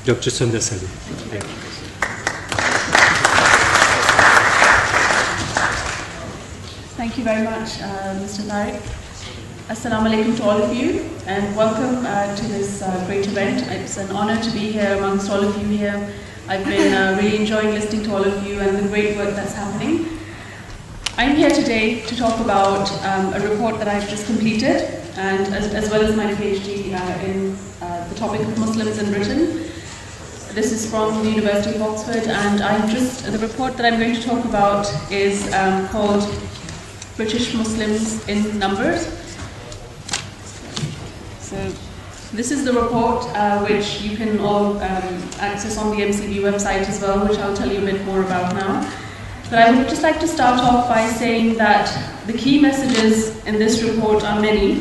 Dr. Sundas Ali. Thank you. Thank you very much, Mr. Tariq. Assalamu alaikum to all of you and welcome to this great event. It's an honor to be here amongst all of you here. I've been really enjoying listening to all of you and the great work that's happening. I'm here today to talk about a report that I've just completed, and as well as my PhD in the topic of Muslims in Britain. This is from the University of Oxford, and the report that I'm going to talk about is called British Muslims in Numbers. So this is the report which you can all access on the MCB website as well, which I'll tell you a bit more about now. But I would just like to start off by saying that the key messages in this report are many,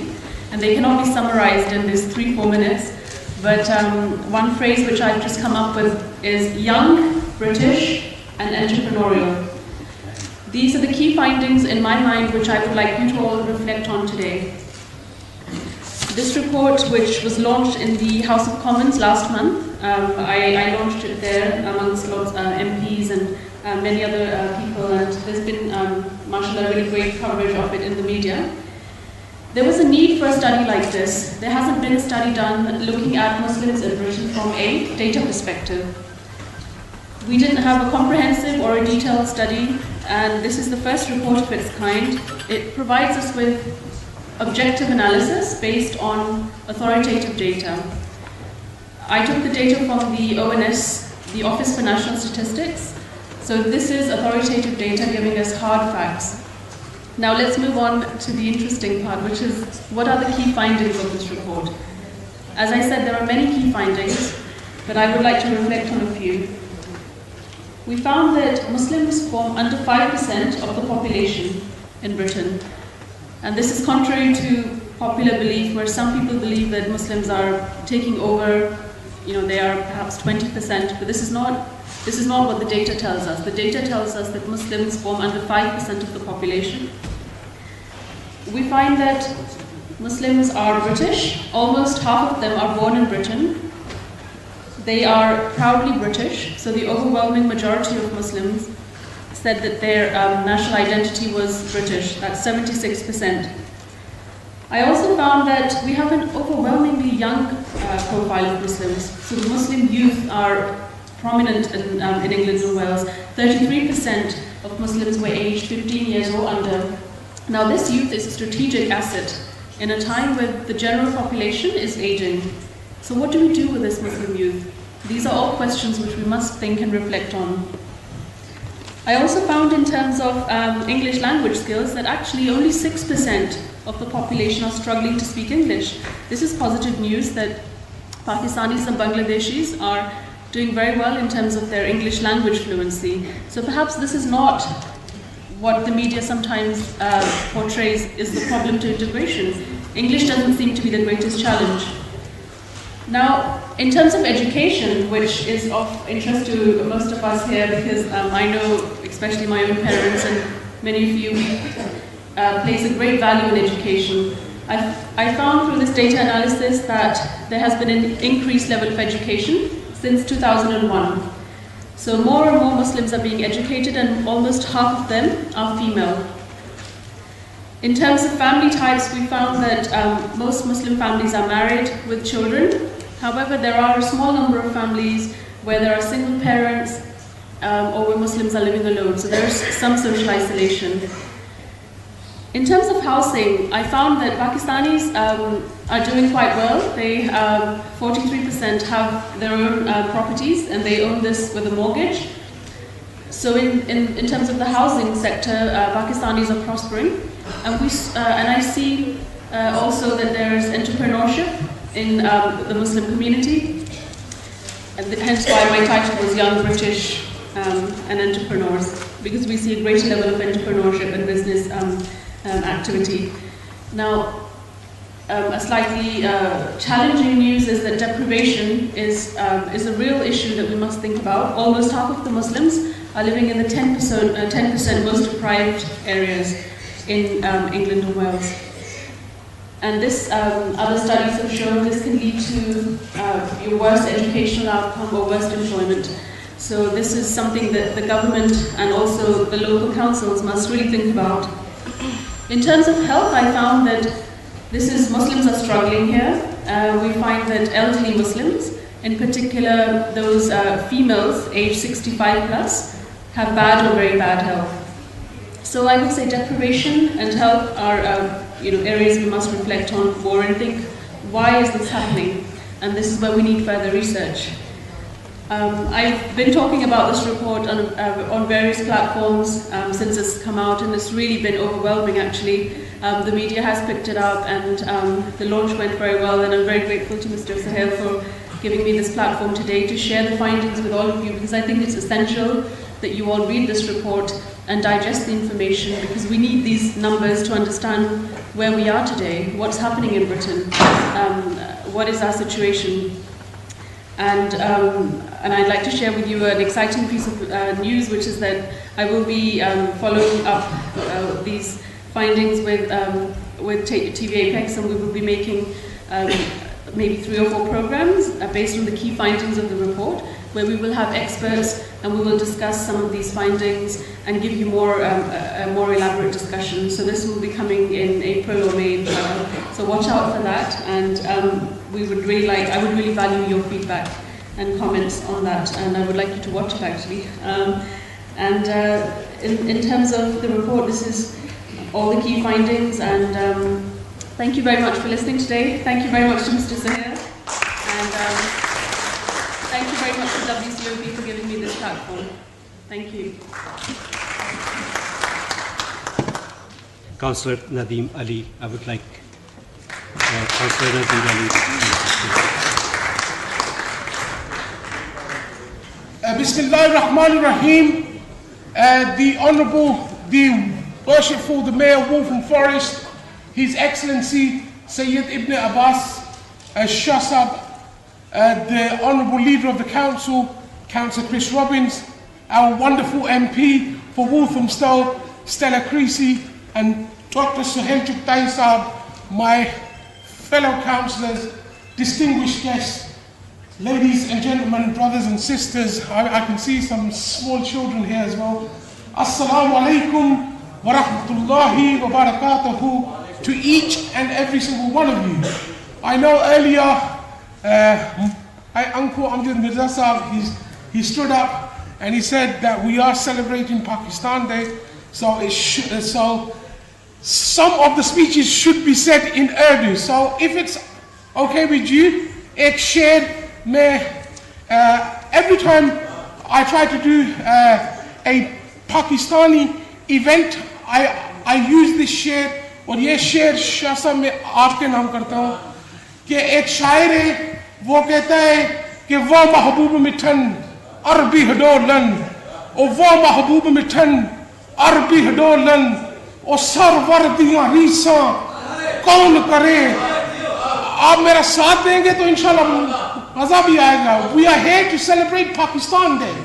and they cannot be summarized in this 3-4 minutes. But one phrase which I've just come up with is young, British, and entrepreneurial. These are the key findings in my mind which I would like you to all reflect on today. This report, which was launched in the House of Commons last month, I launched it there amongst lots MPs and many other people, and there's been, mashallah, really great coverage of it in the media. There was a need for a study like this. There hasn't been a study done looking at Muslims in Britain from a data perspective. We didn't have a comprehensive or a detailed study, and this is the first report of its kind. It provides us with objective analysis based on authoritative data. I took the data from the ONS, the Office for National Statistics. So this is authoritative data giving us hard facts. Now let's move on to the interesting part, which is what are the key findings of this report? As I said, there are many key findings, but I would like to reflect on a few. We found that Muslims form under 5% of the population in Britain. And this is contrary to popular belief, where some people believe that Muslims are taking over, they are perhaps 20%, but this is not what the data tells us. The data tells us that Muslims form under 5% of the population. We find that Muslims are British. Almost half of them are born in Britain. They are proudly British, so the overwhelming majority of Muslims said that their national identity was British. That's 76%. I also found that we have an overwhelmingly young profile of Muslims. So the Muslim youth are prominent in England and Wales. 33% of Muslims were aged 15 years or under. Now this youth is a strategic asset in a time when the general population is aging. So what do we do with this Muslim youth? These are all questions which we must think and reflect on. I also found in terms of English language skills that actually only 6% of the population are struggling to speak English. This is positive news that Pakistanis and Bangladeshis are doing very well in terms of their English language fluency. So perhaps this is not what the media sometimes portrays is the problem to integration. English doesn't seem to be the greatest challenge. Now, in terms of education, which is of interest to most of us here, because I know, especially my own parents and many of you, place a great value in education. I found through this data analysis that there has been an increased level of education since 2001. So more and more Muslims are being educated, and almost half of them are female. In terms of family types, we found that most Muslim families are married with children. However, there are a small number of families where there are single parents or where Muslims are living alone. So there is some social isolation. In terms of housing, I found that Pakistanis are doing quite well. They 43% have their own properties, and they own this with a mortgage. So in terms of the housing sector, Pakistanis are prospering. And I see also that there is entrepreneurship in the Muslim community, and hence why my title was Young British and Entrepreneurs, because we see a greater level of entrepreneurship and business activity. Now, a slightly challenging news is that deprivation is a real issue that we must think about. Almost half of the Muslims are living in the 10% most deprived areas in England and Wales. And this, other studies have shown this can lead to your worst educational outcome or worst employment. So this is something that the government and also the local councils must really think about. In terms of health, I found that Muslims are struggling here. We find that elderly Muslims, in particular those females aged 65 plus, have bad or very bad health. So I would say deprivation and health are areas we must reflect on more and think, why is this happening? And this is where we need further research. I've been talking about this report on various platforms since it's come out, and it's really been overwhelming actually. The media has picked it up, and the launch went very well, and I'm very grateful to Mr. Sahel for giving me this platform today to share the findings with all of you, because I think it's essential that you all read this report and digest the information, because we need these numbers to understand where we are today, what's happening in Britain, what is our situation. And I'd like to share with you an exciting piece of news, which is that I will be following up these findings with TVapex, and we will be making maybe 3 or 4 programs based on the key findings of the report, where we will have experts and we will discuss some of these findings and give you a more elaborate discussion. So this will be coming in April or May, so watch out for that, and I would really value your feedback and comments on that, and I would like you to watch it actually. In terms of the report, this is all the key findings, and thank you very much for listening today. Thank you very much to Mr. Sahel, and thank you very much to WCOP for giving me this platform. Thank you. Councillor Nadeem Ali, I would like Councillor Nadeem Ali. Bismillahir Rahmanir Rahim. The Honourable, the Worshipful, the Mayor of Waltham Forest, His Excellency Sayyid Ibn Abbas Shasab, the Honourable Leader of the Council, Councillor Chris Robbins, our wonderful MP for Walthamstow, Stella Creasy, and Dr. Suhail Chugtai Saab, my fellow councillors, distinguished guests, ladies and gentlemen, brothers and sisters. I can see some small children here as well. Assalamu alaikum wa rahmatullahi wa barakatuhu to each and every single one of you. I know earlier, Uncle Amjad Mirza Saab, he stood up and he said that we are celebrating Pakistan Day, so some of the speeches should be said in Urdu. So if it's okay with you, ek sher every time I try to do a Pakistani event, I use this sher, और ये शेर शासा मैं आपके नाम करता हूँ कि एक शायर है, वो कहता है कि वो महबूब मिठन अरबी हडोलन, और वो महबूब मिठन अरबी हडोलन, और सरवर्दियाँ रीसा कौन करे. आप मेरा साथ देंगे तो इंशाल्लाह मजा भी आएगा. We are here to celebrate Pakistan Day.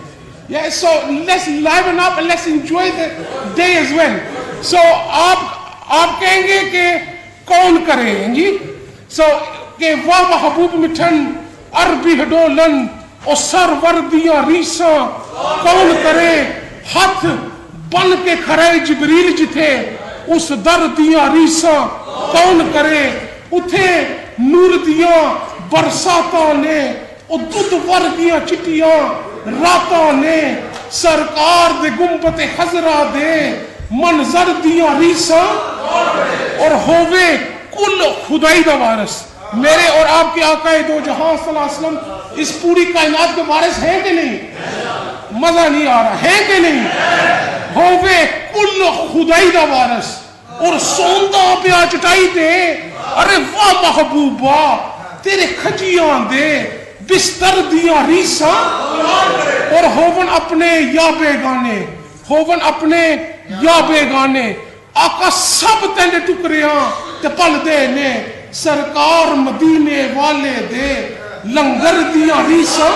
Yeah, so let's liven up and let's enjoy the day as well. So आप कहेंगे कि कौन करे जी. So कि वो महबूब मिठन अरबी हडोलन और सरवर्दियां रीसा कौन करे हथ बन के खड़े जिबरील जिथे उस दर दियां रीसा कौन करे उथे नूर दियां बरसातां ने और दुध वर्गियां चिटियां रातां ने सरकार दे गुंबते हजरा दे मंजर दियां रीसा और होवे कुल खुदाई दा वारिस। मेरे और आपके आकाए दो जहां सल्लल्लाहु अलैहि वसल्लम इस पूरी कायनात के वारिस हैं कि नहीं? मजा नहीं आ रहा है कि नहीं? होवे कुल खुदाई दा वारिस और सोंदा पिया चटाई दे अरे वाह महबूबा तेरे खजियां दे बिस्तर दिया रीसा और होवन अपने या बेगाने होवन अपने या बेगाने आका सब तेने टुकरियां ते पल दे ने सरकार मदीने वाले दे लंगर दिया रीसा।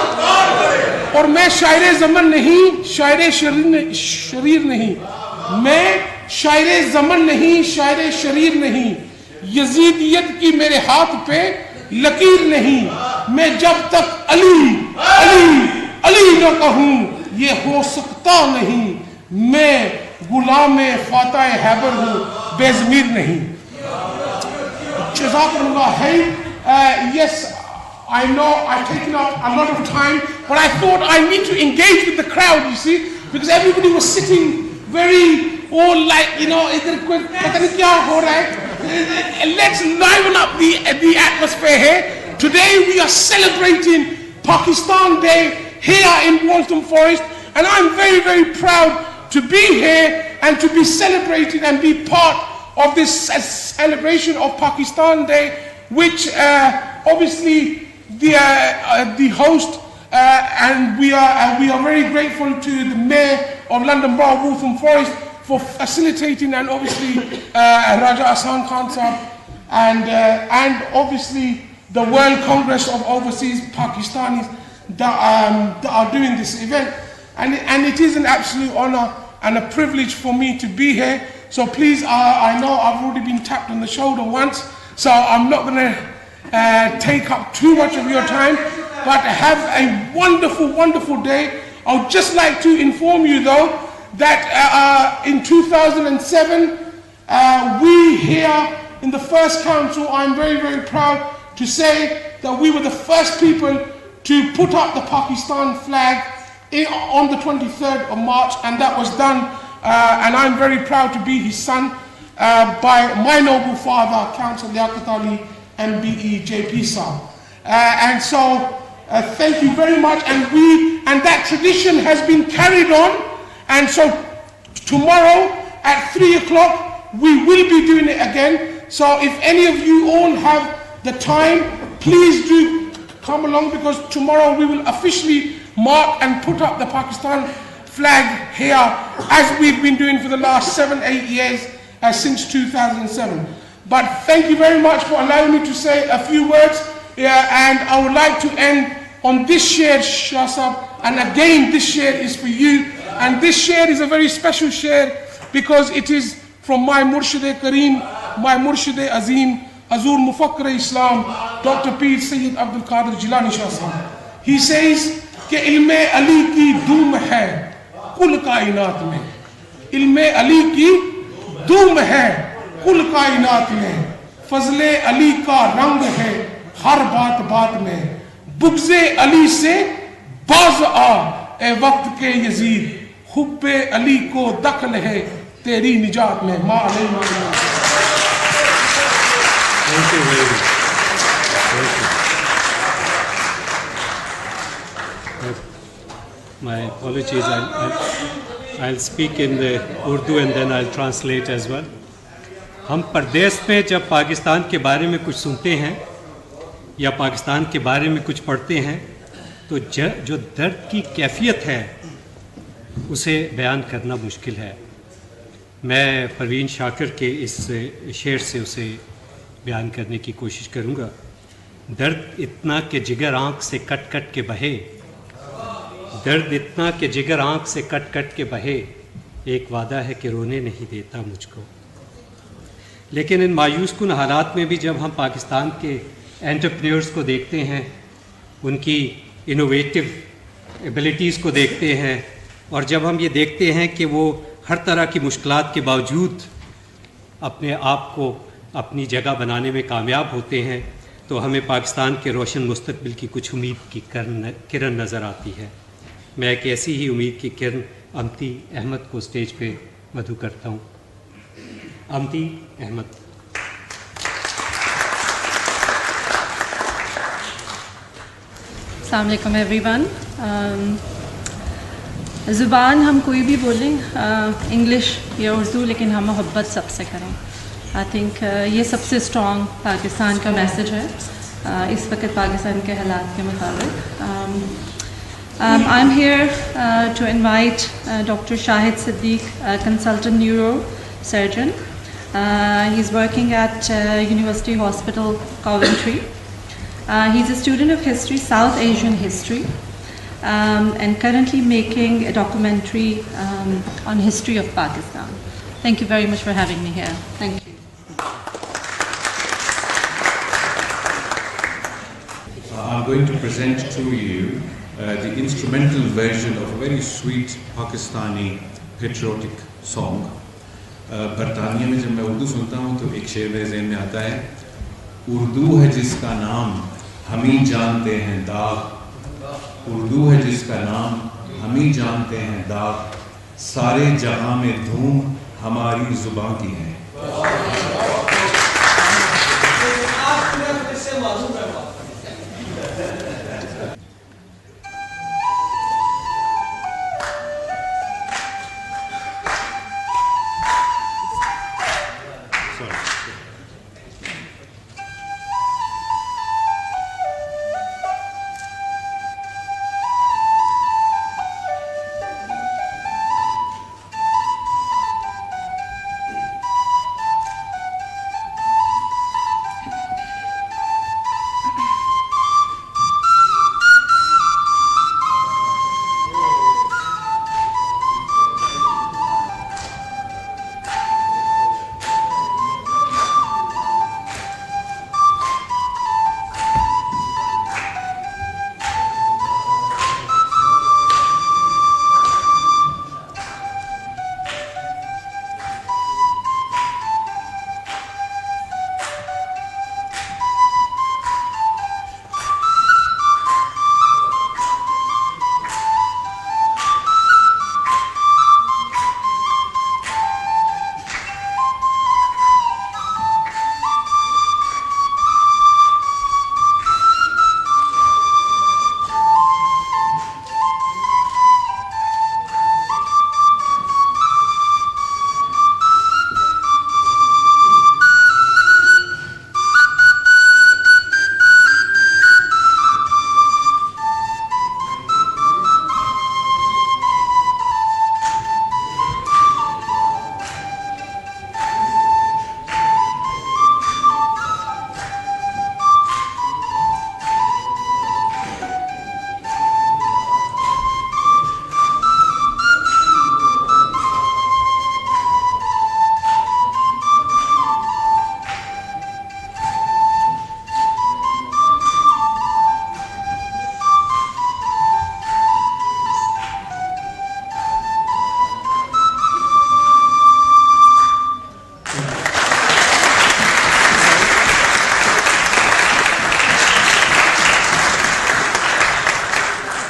और मैं शायरे ज़मन नहीं शायरे शरीर नहीं मैं शायरे ज़मन नहीं शायरे शरीर नहीं यजीदियत की मेरे हाथ पे लकीर नहीं मैं जब तक अली अली अली न कहूं ये हो सकता नहीं मैं गुलाम फाताह हैबर हूं बेज़मीर नहीं। Jazakallah. Hey, yes, I know I've taken up a lot of time, but I thought I need to engage with the crowd, you see, because everybody was sitting very all like, you know, let's liven up the atmosphere here. Today we are celebrating Pakistan Day here in Waltham Forest, and I'm very, very proud to be here and to be celebrating and be part of this celebration of Pakistan Day, which obviously the host and we are very grateful to the Mayor of London Borough of Waltham Forest for facilitating, and obviously Raja Ahsan Khan Sahab and obviously the World Congress of Overseas Pakistanis that are doing this event, and it is an absolute honor and a privilege for me to be here. So please, I know I've already been tapped on the shoulder once, so I'm not going to take up too much of your time, but have a wonderful, wonderful day. I would just like to inform you though that in 2007, we here in the First Council, I'm very, very proud to say that we were the first people to put up the Pakistan flag on the 23rd of March, and that was done, and I'm very proud to be his son, by my noble father, Councillor Liaquat Ali MBE JP Saab. And so, thank you very much, and that tradition has been carried on, and so tomorrow at 3 o'clock, we will be doing it again. So if any of you all have the time, please do come along, because tomorrow we will officially mark and put up the Pakistan flag here, as we've been doing for the last 7-8 years, since 2007. But thank you very much for allowing me to say a few words, and I would like to end on this share, Shasab, and again this share is for you, and this share is a very special share because it is from my Murshid Kareem, my Murshid Azim, Azur Mufakkar Islam, Dr. Pir Sayyid Abdul Qadir Jilani Shah Sahab. He says कि इल्मे अली की धूम है कुल कायनात में, इल्मे अली की धूम है कुल कायनात में, फजले अली का रंग है हर बात बात में, बुग़्ज़े अली से बाज़ आ ए वक्त के यजीद, हुब्बे अली को दखल है तेरी निजात में। मा अलैहि। Thank you very much. Thank you. My apologies. I'll speak in the Urdu and then I'll translate as well. हम परदेश में जब पाकिस्तान के बारे में कुछ सुनते हैं या पाकिस्तान के बारे में कुछ पढ़ते हैं तो जो दर्द की कैफियत है उसे बयान करना मुश्किल है। मैं परवीन शाकिर के इस शेर से उसे बयान करने की कोशिश करूँगा। दर्द इतना कि जिगर आँख से कट कट के बहे, दर्द इतना कि जिगर आँख से कट कट के बहे, एक वादा है कि रोने नहीं देता मुझको। लेकिन इन मायूस कुन हालात में भी जब हम पाकिस्तान के एंटरप्रेन्योर्स को देखते हैं, उनकी इनोवेटिव एबिलिटीज़ को देखते हैं, और जब हम ये देखते हैं कि वो हर तरह की मुश्किलात के बावजूद अपने आप को अपनी जगह बनाने में कामयाब होते हैं, तो हमें पाकिस्तान के रोशन मुस्तकबिल की कुछ उम्मीद की किरण नज़र आती है। मैं एक ऐसी ही उम्मीद की किरण अमती अहमद को स्टेज पे मधु करता हूँ। अमती अहमद। अस्सलाम वालेकुम एवरीवन। ज़ुबान हम कोई भी बोलें, इंग्लिश या उर्दू, लेकिन हम मोहब्बत सबसे करें। आई थिंक ये सबसे स्ट्रॉन्ग पाकिस्तान का मैसेज है इस वक्त पाकिस्तान के हालात के मुताबिक। I am here to invite doctor Shahid Siddique, consultant neuro surgeon. He is working at University Hospital, Coventry. He's a student of history, South Asian history, and currently making a documentary on history of Pakistan. Thank you very much for having me here. Thank you. I'm going to present to you the instrumental version of a very sweet Pakistani patriotic song. बरतानिया में जब मैं उर्दू सुनता हूँ तो एक शेर मेरे ज़हन में आता है, उर्दू है जिसका नाम हम ही जानते हैं दाग, उर्दू है जिसका नाम हम ही जानते हैं दाग, सारे जहां में धूम हमारी ज़ुबान की है।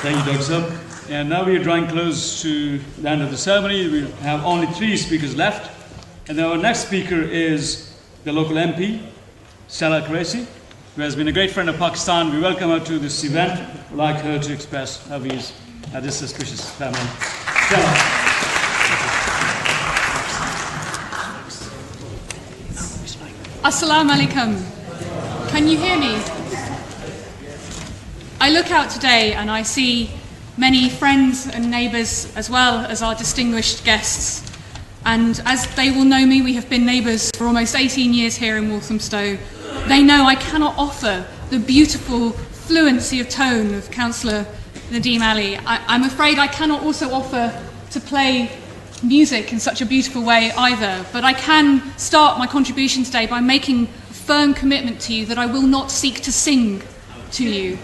Thank you, Dr. Sab. And now we are drawing close to the end of the ceremony. We have only 3 speakers left. And our next speaker is the local MP, Stella Qureshi, who has been a great friend of Pakistan. We welcome her to this event. We'd like her to express her views at this auspicious ceremony. Stella. Assalamu alaikum. Can you hear me? I look out today and I see many friends and neighbours as well as our distinguished guests. And as they will know me, we have been neighbours for almost 18 years here in Walthamstow. They know I cannot offer the beautiful fluency of tone of Councillor Nadeem Ali. I'm afraid I cannot also offer to play music in such a beautiful way either, but I can start my contribution today by making a firm commitment to you that I will not seek to sing to you.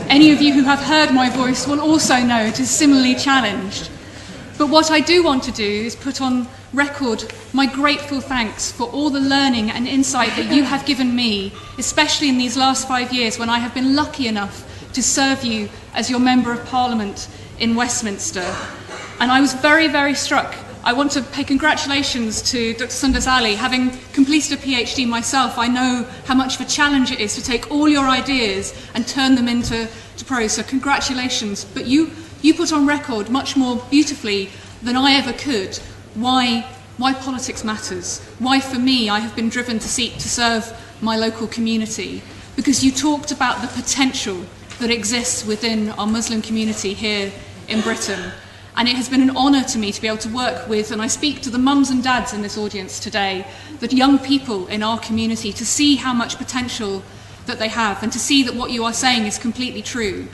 Any of you who have heard my voice will also know it is similarly challenged. But what I do want to do is put on record my grateful thanks for all the learning and insight that you have given me, especially in these last 5 years when I have been lucky enough to serve you as your Member of Parliament in Westminster. And I was very, very struck. I want to pay congratulations to Dr. Sundar Ali. Having completed a PhD myself, I know how much of a challenge it is to take all your ideas and turn them into prose. So congratulations. But you put on record much more beautifully than I ever could why politics matters, why for me I have been driven to seek to serve my local community, because you talked about the potential that exists within our Muslim community here in Britain. And it has been an honour to me to be able to work with, and I speak to the mums and dads in this audience today, the young people in our community, to see how much potential that they have and to see that what you are saying is completely true.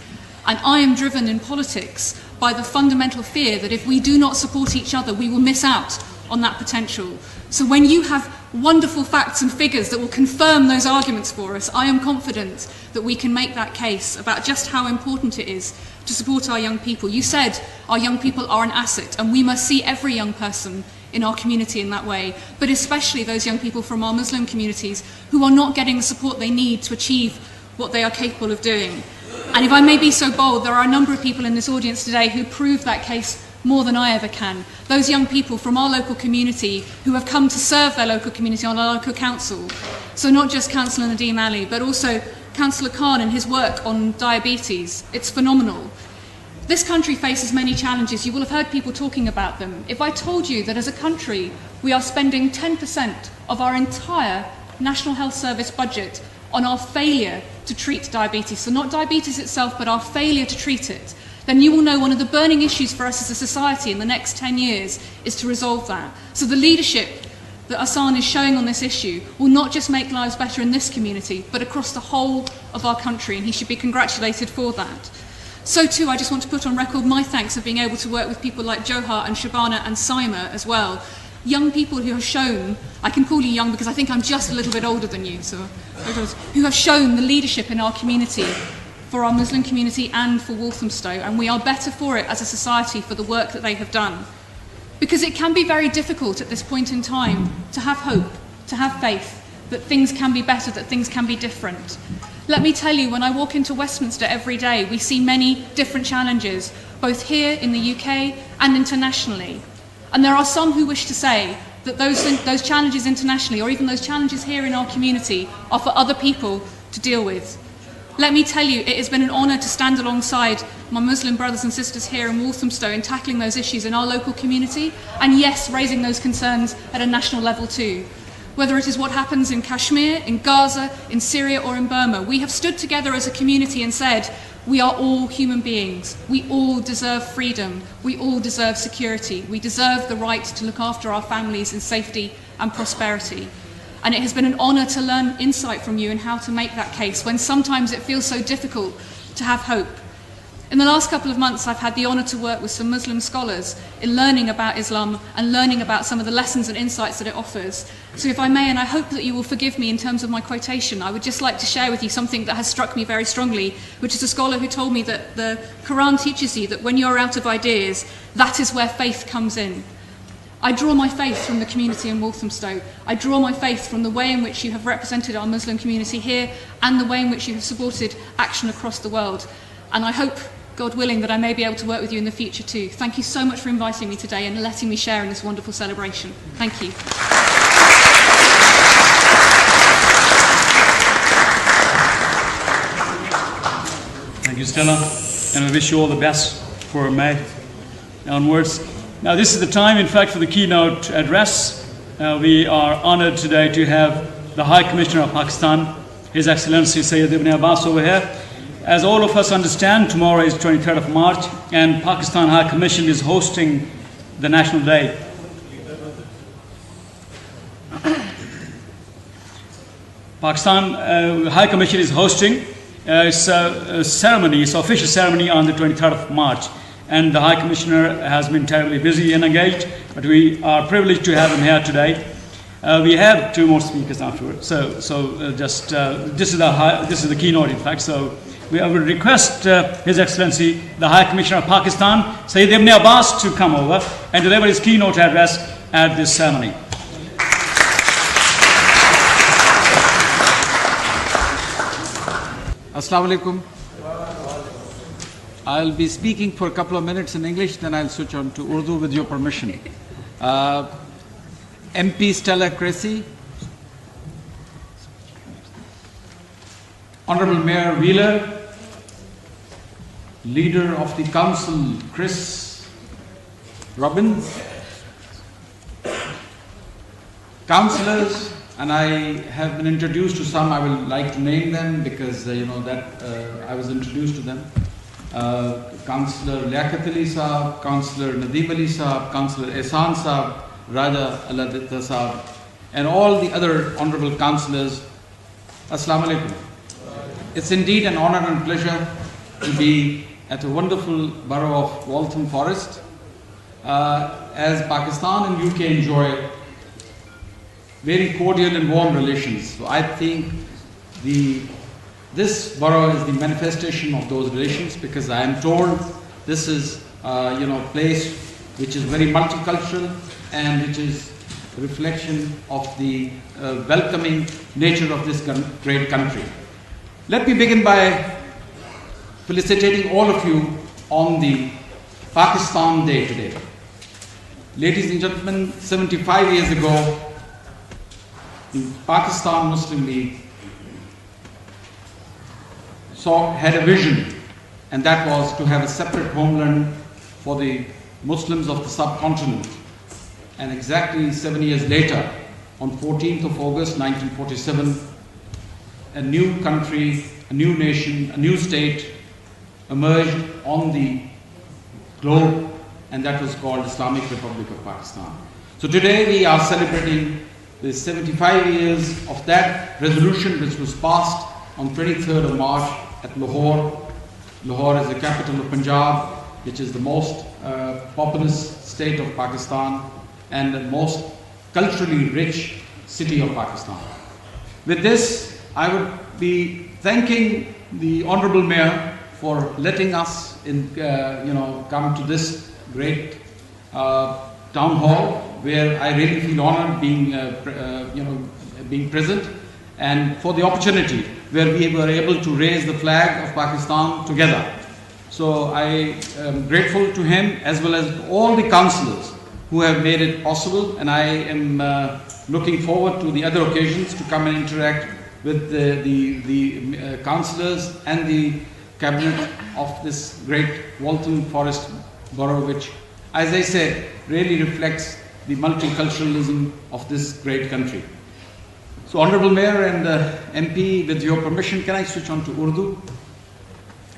And I am driven in politics by the fundamental fear that if we do not support each other, we will miss out on that potential. So when you have wonderful facts and figures that will confirm those arguments for us, I am confident that we can make that case about just how important it is to support our young people. You said our young people are an asset, and we must see every young person in our community in that way, but especially those young people from our Muslim communities who are not getting the support they need to achieve what they are capable of doing. And if I may be so bold, there are a number of people in this audience today who prove that case more than I ever can. Those young people from our local community who have come to serve their local community on our local council. So not just Councillor Nadeem Ali, but also Councillor Khan and his work on diabetes. It's phenomenal. This country faces many challenges. You will have heard people talking about them. If I told you that as a country we are spending 10% of our entire National Health Service budget on our failure to treat diabetes, so not diabetes itself, but our failure to treat it, then you will know one of the burning issues for us as a society in the next 10 years is to resolve that. So the leadership that Hassan is showing on this issue will not just make lives better in this community, but across the whole of our country, and he should be congratulated for that. So too, I just want to put on record my thanks of being able to work with people like Johar and Shabana and Saima as well. Young people who have shown, I can call you young because I think I'm just a little bit older than you, so who have shown the leadership in our community, for our Muslim community and for Walthamstow, and we are better for it as a society for the work that they have done. Because it can be very difficult at this point in time to have hope, to have faith, that things can be better, that things can be different. Let me tell you, when I walk into Westminster every day, we see many different challenges, both here in the UK and internationally. And there are some who wish to say that those challenges internationally, or even those challenges here in our community, are for other people to deal with. Let me tell you, it has been an honour to stand alongside my Muslim brothers and sisters here in Walthamstow in tackling those issues in our local community, and yes, raising those concerns at a national level too. Whether it is what happens in Kashmir, in Gaza, in Syria or in Burma, we have stood together as a community and said, we are all human beings. We all deserve freedom. We all deserve security. We deserve the right to look after our families in safety and prosperity. And it has been an honour to learn insight from you in how to make that case when sometimes it feels so difficult to have hope. In the last couple of months, I've had the honour to work with some Muslim scholars in learning about Islam and learning about some of the lessons and insights that it offers. So if I may, and I hope that you will forgive me in terms of my quotation, I would just like to share with you something that has struck me very strongly, which is a scholar who told me that the Quran teaches you that when you're out of ideas, that is where faith comes in. I draw my faith from the community in Walthamstow. I draw my faith from the way in which you have represented our Muslim community here and the way in which you have supported action across the world. And I hope, God willing, that I may be able to work with you in the future too. Thank you so much for inviting me today and letting me share in this wonderful celebration. Thank you. Thank you, Stella, and I wish you all the best for May onwards. Now, this is the time, in fact, for the keynote address. We are honoured today to have the High Commissioner of Pakistan, His Excellency Sayyid Ibn Abbas over here. As all of us understand, tomorrow is 23rd of March, and Pakistan High Commission is hosting the National Day. Pakistan High Commission is hosting its ceremony, its official ceremony on the 23rd of March. And the High Commissioner has been terribly busy and engaged, but we are privileged to have him here today. We have two more speakers afterwards. This is the keynote, in fact. So I will request His Excellency, the High Commissioner of Pakistan, Sayyid Ibn Abbas, to come over and deliver his keynote address at this ceremony. Assalamu alaikum. I'll be speaking for a couple of minutes in English, then I'll switch on to Urdu with your permission. MP Stella Cressy, Honorable Mayor Wheeler, Leader of the Council Chris Robbins, councillors, and I have been introduced to some. I will like to name them because I was introduced to them. Councillor Liaquat Ali Saab, Councillor Nadeem Ali Saab, Councillor Ehsan Saab, Raja Aladitta Saab, and all the other honourable councillors. Assalamu alaikum. It's indeed an honour and pleasure to be at a wonderful borough of Waltham Forest. As Pakistan and UK enjoy very cordial and warm relations, so I think this borough is the manifestation of those relations, because I am told this is a place which is very multicultural and which is a reflection of the welcoming nature of this great country. Let me begin by felicitating all of you on the Pakistan Day today. Ladies and gentlemen, 75 years ago, the Pakistan Muslim League had a vision, and that was to have a separate homeland for the Muslims of the subcontinent. And exactly 7 years later, on 14th of August 1947, a new country, a new nation, a new state emerged on the globe, and that was called Islamic Republic of Pakistan. So today we are celebrating the 75 years of that resolution, which was passed on 23rd of March at Lahore. Lahore is the capital of Punjab, which is the most populous state of Pakistan and the most culturally rich city of Pakistan. With this, I would be thanking the Honourable Mayor for letting us come to this great town hall, where I really feel honoured being present, and for the opportunity where we were able to raise the flag of Pakistan together. So I am grateful to him, as well as all the councillors who have made it possible, and I am looking forward to the other occasions to come and interact with the councillors and the cabinet of this great Waltham Forest borough, which, as I said, really reflects the multiculturalism of this great country. So, Honourable Mayor and MP, with your permission, can I switch on to Urdu,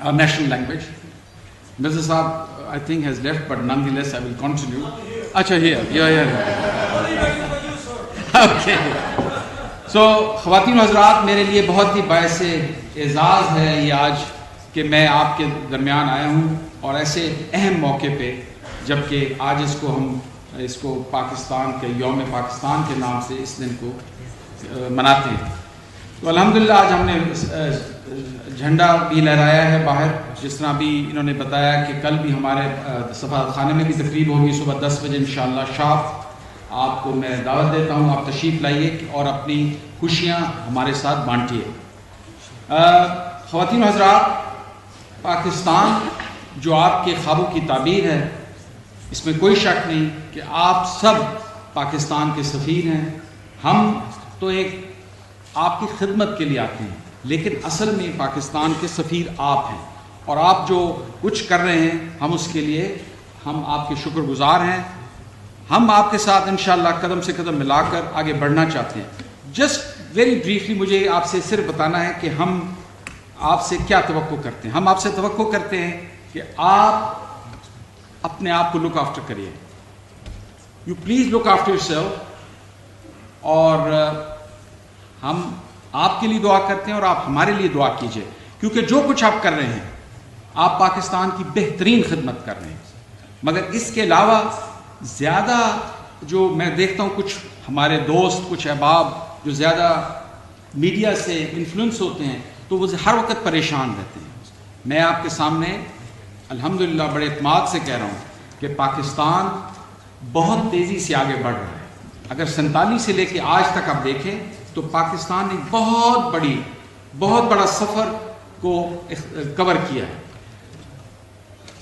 our national language? Mirza Saab, I think, has left, but nonetheless, I will continue. Acha, here. Okay. So, ख़वातीन हज़रात, मेरे लिए बहुत ही बायसे एज़ाज़ है ये आज कि मैं आपके दरमियान आया हूँ, और ऐसे अहम मौके पे, जबकि आज इसको पाकिस्तान के यौम पाकिस्तान के नाम से इस दिन को मनाते हैं। तो अल्हम्दुलिल्लाह आज हमने झंडा भी लहराया है बाहर, जिस तरह भी इन्होंने बताया कि कल भी हमारे सफारत खाने में भी तकरीब होगी सुबह 10 बजे इंशाअल्लाह शार्प। आपको मैं दावत देता हूँ, आप तशरीफ़ लाइए और अपनी खुशियाँ हमारे साथ बांटिए। ख़वातीन हज़रात, पाकिस्तान जो आपके ख्वाबों की ताबीर है, इसमें कोई शक नहीं कि आप सब पाकिस्तान के सफ़ीर हैं। हम तो एक आपकी खिदमत के लिए आते हैं, लेकिन असल में पाकिस्तान के सफ़ीर आप हैं, और आप जो कुछ कर रहे हैं हम उसके लिए हम आपके शुक्रगुजार हैं। हम आपके साथ इंशाअल्लाह कदम से कदम मिलाकर आगे बढ़ना चाहते हैं। जस्ट वेरी ब्रीफली मुझे आपसे सिर्फ बताना है कि हम आपसे क्या तवक्को करते हैं। हम आपसे तवक्को करते हैं कि आप अपने आप को लुक आफ्टर करिए, you please look after yourself, और हम आपके लिए दुआ करते हैं और आप हमारे लिए दुआ कीजिए, क्योंकि जो कुछ आप कर रहे हैं आप पाकिस्तान की बेहतरीन खिदमत कर रहे हैं। मगर इसके अलावा ज़्यादा जो मैं देखता हूँ, कुछ हमारे दोस्त, कुछ अहबाब जो ज़्यादा मीडिया से इन्फ्लुएंस होते हैं, तो वो हर वक्त परेशान रहते हैं। میں آپ کے سامنے الحمدللہ بڑے اعتماد سے کہہ رہا ہوں کہ پاکستان بہت تیزی سے آگے بڑھ رہا ہے. اگر 47 سے لے کے آج تک آپ دیکھیں تو پاکستان نے بہت بڑا سفر کو کور کیا ہے.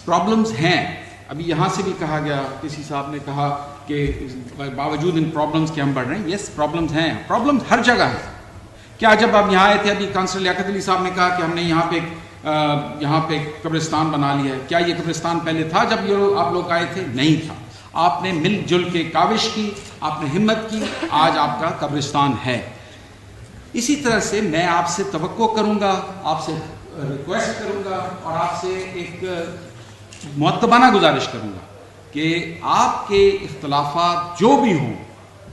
پرابلمز ہیں, ابھی یہاں سے بھی کہا گیا, کسی صاحب نے کہا کہ باوجود ان پرابلمز کے ہم بڑھ رہے ہیں. یس, پرابلمز ہیں, پرابلمز ہر جگہ ہیں. کیا جب آپ یہاں آئے تھے, ابھی کانسلر لیاقت علی صاحب نے کہا کہ ہم نے یہاں پہ قبرستان بنا لیا ہے, کیا یہ قبرستان پہلے تھا جب آپ لوگ آئے تھے؟ نہیں تھا. آپ نے مل جل کے کاوش کی, آپ نے ہمت کی, آج آپ کا قبرستان ہے. اسی طرح سے میں آپ سے توقع کروں گا, آپ سے ریکویسٹ کروں گا اور آپ سے ایک مؤدبانہ گزارش کروں گا کہ آپ کے اختلافات جو بھی ہوں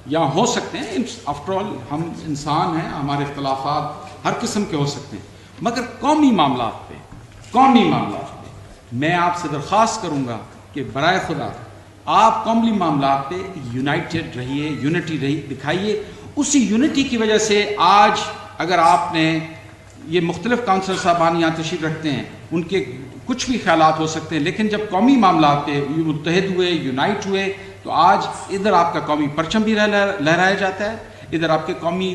یا ہو سکتے ہیں, آفٹر آل ہم انسان ہیں, ہمارے اختلافات ہر قسم کے ہو سکتے ہیں, مگر قومی معاملات پہ میں آپ سے درخواست کروں گا کہ برائے خدا آپ قومی معاملات پہ یونائٹڈ رہیے, یونٹی دکھائیے. اسی یونٹی کی وجہ سے آج اگر آپ نے یہ مختلف کونسلر صاحبان یہاں تشریف رکھتے ہیں, ان کے کچھ بھی خیالات ہو سکتے ہیں, لیکن جب قومی معاملات پہ متحد ہوئے, یونائٹ ہوئے, تو آج ادھر آپ کا قومی پرچم بھی لہرایا جاتا ہے, ادھر آپ کے قومی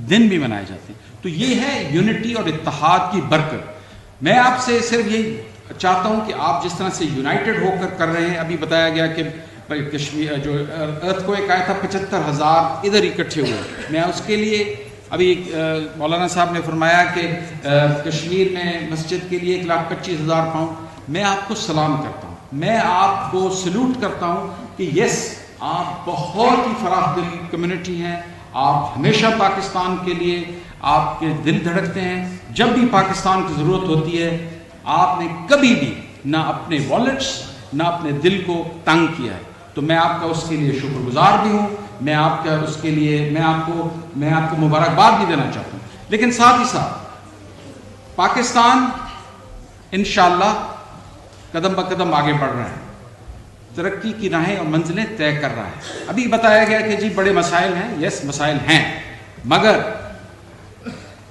دن بھی منائے جاتے ہیں. تو یہ ہے یونٹی اور اتحاد کی برکت. میں آپ سے صرف یہی چاہتا ہوں کہ آپ جس طرح سے یونائٹڈ ہو کر رہے ہیں, ابھی بتایا گیا کہ کشمیر جو ارتھ کو ایک آیا تھا 75,000 ادھر اکٹھے ہوئے. میں اس کے لیے ابھی مولانا صاحب نے فرمایا کہ کشمیر میں مسجد کے لیے 1,25,000 پاؤنڈ. میں آپ کو سلام کرتا ہوں, میں آپ کو سلوٹ کرتا ہوں کہ یس, آپ بہت ہی فراخ دل کمیونٹی ہیں. آپ ہمیشہ پاکستان کے لیے آپ کے دل دھڑکتے ہیں. جب بھی پاکستان کی ضرورت ہوتی ہے آپ نے کبھی بھی نہ اپنے والیٹس نہ اپنے دل کو تنگ کیا ہے. تو میں آپ کا اس کے لیے شکر گزار بھی ہوں. میں آپ کا اس کے لیے میں آپ کو مبارکباد بھی دینا چاہتا ہوں. لیکن ساتھ ہی ساتھ پاکستان انشاءاللہ قدم بقدم آگے بڑھ رہا ہے, ترقی کی راہیں اور منزلیں طے کر رہا ہے. ابھی بتایا گیا کہ جی بڑے مسائل ہیں, یس مسائل ہیں, مگر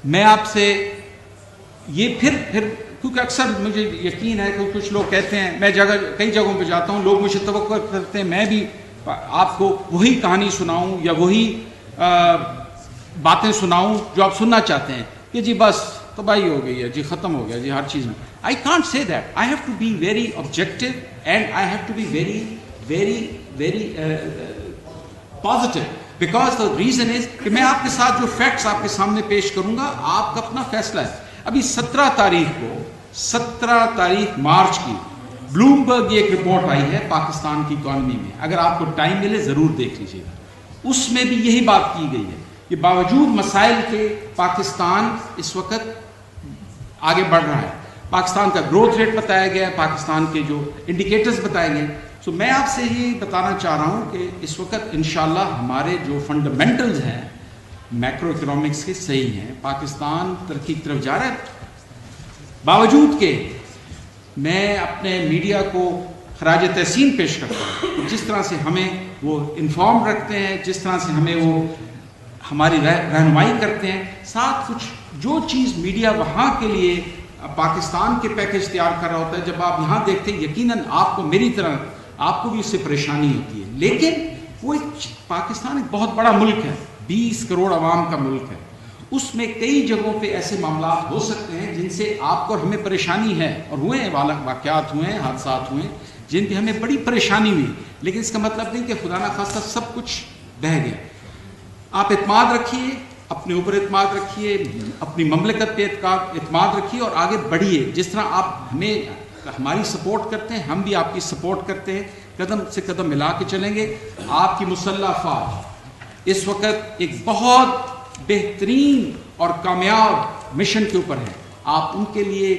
میں آپ سے یہ پھر کیونکہ اکثر مجھے یقین ہے کہ کچھ لوگ کہتے ہیں, میں کئی جگہوں پہ جاتا ہوں, لوگ مجھے توقع کرتے ہیں میں بھی آپ کو وہی کہانی سناؤں یا وہی باتیں سناؤں جو آپ سننا چاہتے ہیں, کہ جی بس تباہی ہو گئی ہے, جی ختم ہو گیا جی ہر چیز میں. I can't say that. I have to be very objective and I have to be very positive. Because the reason is کہ میں آپ کے ساتھ جو فیکٹس آپ کے سامنے پیش کروں گا, آپ کا اپنا فیصلہ ہے. ابھی 17 تاریخ مارچ کی بلومبرگ ایک رپورٹ آئی ہے پاکستان کی اکانومی میں, اگر آپ کو ٹائم ملے ضرور دیکھ لیجیے گا. اس میں بھی یہی بات کی گئی ہے کہ باوجود مسائل کے پاکستان اس وقت آگے بڑھ رہا ہے. پاکستان کا گروتھ ریٹ بتایا گیا ہے, پاکستان کے جو انڈیکیٹرز بتائے گئے. سو میں آپ سے یہ بتانا چاہ رہا ہوں کہ اس وقت انشاءاللہ ہمارے جو فنڈامنٹلز ہیں میکرو اکنامکس کے صحیح ہیں, پاکستان ترقی کی طرف جا رہا ہے. باوجود کہ میں اپنے میڈیا کو خراج تحسین پیش کرتا ہوں جس طرح سے ہمیں وہ انفارم رکھتے ہیں, جس طرح سے ہمیں وہ ہماری رہنمائی کرتے ہیں. ساتھ کچھ جو چیز میڈیا وہاں کے لیے پاکستان کے پیکج تیار کر رہا ہوتا ہے, جب آپ یہاں دیکھتے ہیں یقیناً آپ کو میری طرح آپ کو بھی اس سے پریشانی ہوتی ہے. لیکن وہ پاکستان ایک بہت بڑا ملک ہے, 20 کروڑ عوام کا ملک ہے. اس میں کئی جگہوں پہ ایسے معاملات ہو سکتے ہیں جن سے آپ کو اور ہمیں پریشانی ہے, اور ہوئے ہیں واقعات ہوئے ہیں, حادثات ہوئے ہیں جن پہ ہمیں بڑی پریشانی ہوئی. لیکن اس کا مطلب نہیں کہ خدا نخواستہ سب کچھ بہہ گیا. آپ اعتماد رکھیے, اپنے اوپر اعتماد رکھیے, اپنی مملکت پہ اعتماد رکھیے اور آگے بڑھیے. جس طرح آپ ہماری سپورٹ کرتے ہیں, ہم بھی آپ کی سپورٹ کرتے ہیں. قدم سے قدم ملا کے چلیں گے. آپ کی مسلح افواج اس وقت ایک بہت بہترین اور کامیاب مشن کے اوپر ہے. آپ ان کے لیے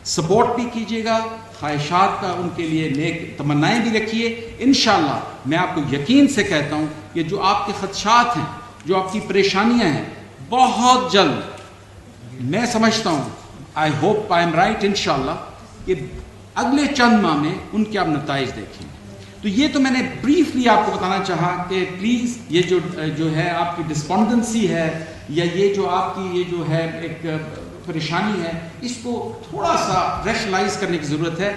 سپورٹ بھی کیجیے گا, خواہشات کا ان کے لیے نیک تمنائیں بھی رکھیے. انشاءاللہ میں آپ کو یقین سے کہتا ہوں کہ جو آپ کے خدشات ہیں, جو آپ کی پریشانیاں ہیں, بہت جلد میں سمجھتا ہوں, I hope I am right انشاءاللہ, کہ اگلے چند ماہ میں ان کے آپ نتائج دیکھیں. تو یہ تو میں نے بریفلی آپ کو بتانا چاہا کہ پلیز یہ جو ہے آپ کی ڈسپونڈنسی ہے, یا یہ جو آپ کی یہ جو ہے ایک پریشانی ہے اس کو تھوڑا سا ریشنلائز کرنے کی ضرورت ہے.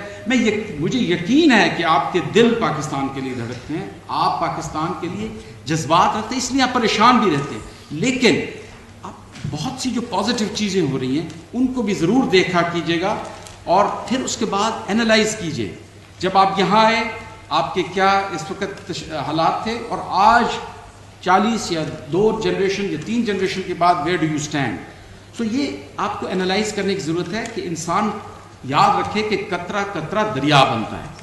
مجھے یقین ہے کہ آپ کے دل پاکستان کے لیے دھڑکتے ہیں, آپ پاکستان کے لیے جذبات رکھتے ہیں, اس لیے آپ پریشان بھی رہتے ہیں, لیکن اب بہت سی جو پازیٹیو چیزیں ہو رہی ہیں ان کو بھی ضرور دیکھا کیجیے گا اور پھر اس کے بعد اینالائز کیجیے. جب آپ یہاں آئے آپ کے کیا اس وقت حالات تھے اور آج 40 یا 2 جنریشن یا 3 جنریشن کے بعد ویئر ڈو یو اسٹینڈ. سو یہ آپ کو اینالائز کرنے کی ضرورت ہے کہ انسان یاد رکھے کہ قطرہ قطرہ دریا بنتا ہے.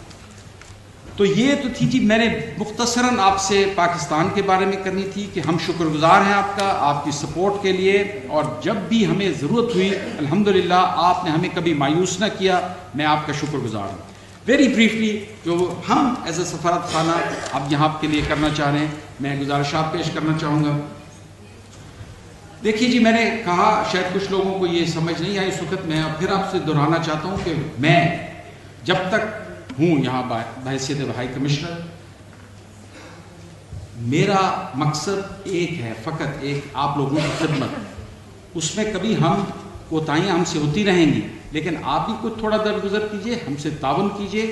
تو یہ تو تھی جی میں نے مختصراً آپ سے پاکستان کے بارے میں کرنی تھی کہ ہم شکر گزار ہیں آپ کا, آپ کی سپورٹ کے لیے, اور جب بھی ہمیں ضرورت ہوئی الحمدللہ آپ نے ہمیں کبھی مایوس نہ کیا, میں آپ کا شکر گزار ہوں. ویری بریفلی جو ہم ایز اے سفارت خانہ اب یہاں کے لیے کرنا چاہ رہے ہیں, میں گزارشات پیش کرنا چاہوں گا. دیکھیے جی میں نے کہا شاید کچھ لوگوں کو یہ سمجھ نہیں آئی اس وقت, میں پھر آپ سے دہرانا چاہتا ہوں کہ میں جب تک ہوں یہاں بحیثیت ہائی کمشنر, میرا مقصد ایک ہے, فقط ایک, آپ لوگوں کی خدمت. اس میں کبھی ہم کوتاہیاں ہم سے ہوتی رہیں گی, لیکن آپ بھی کچھ تھوڑا درگزر کیجئے, ہم سے تعاون کیجئے,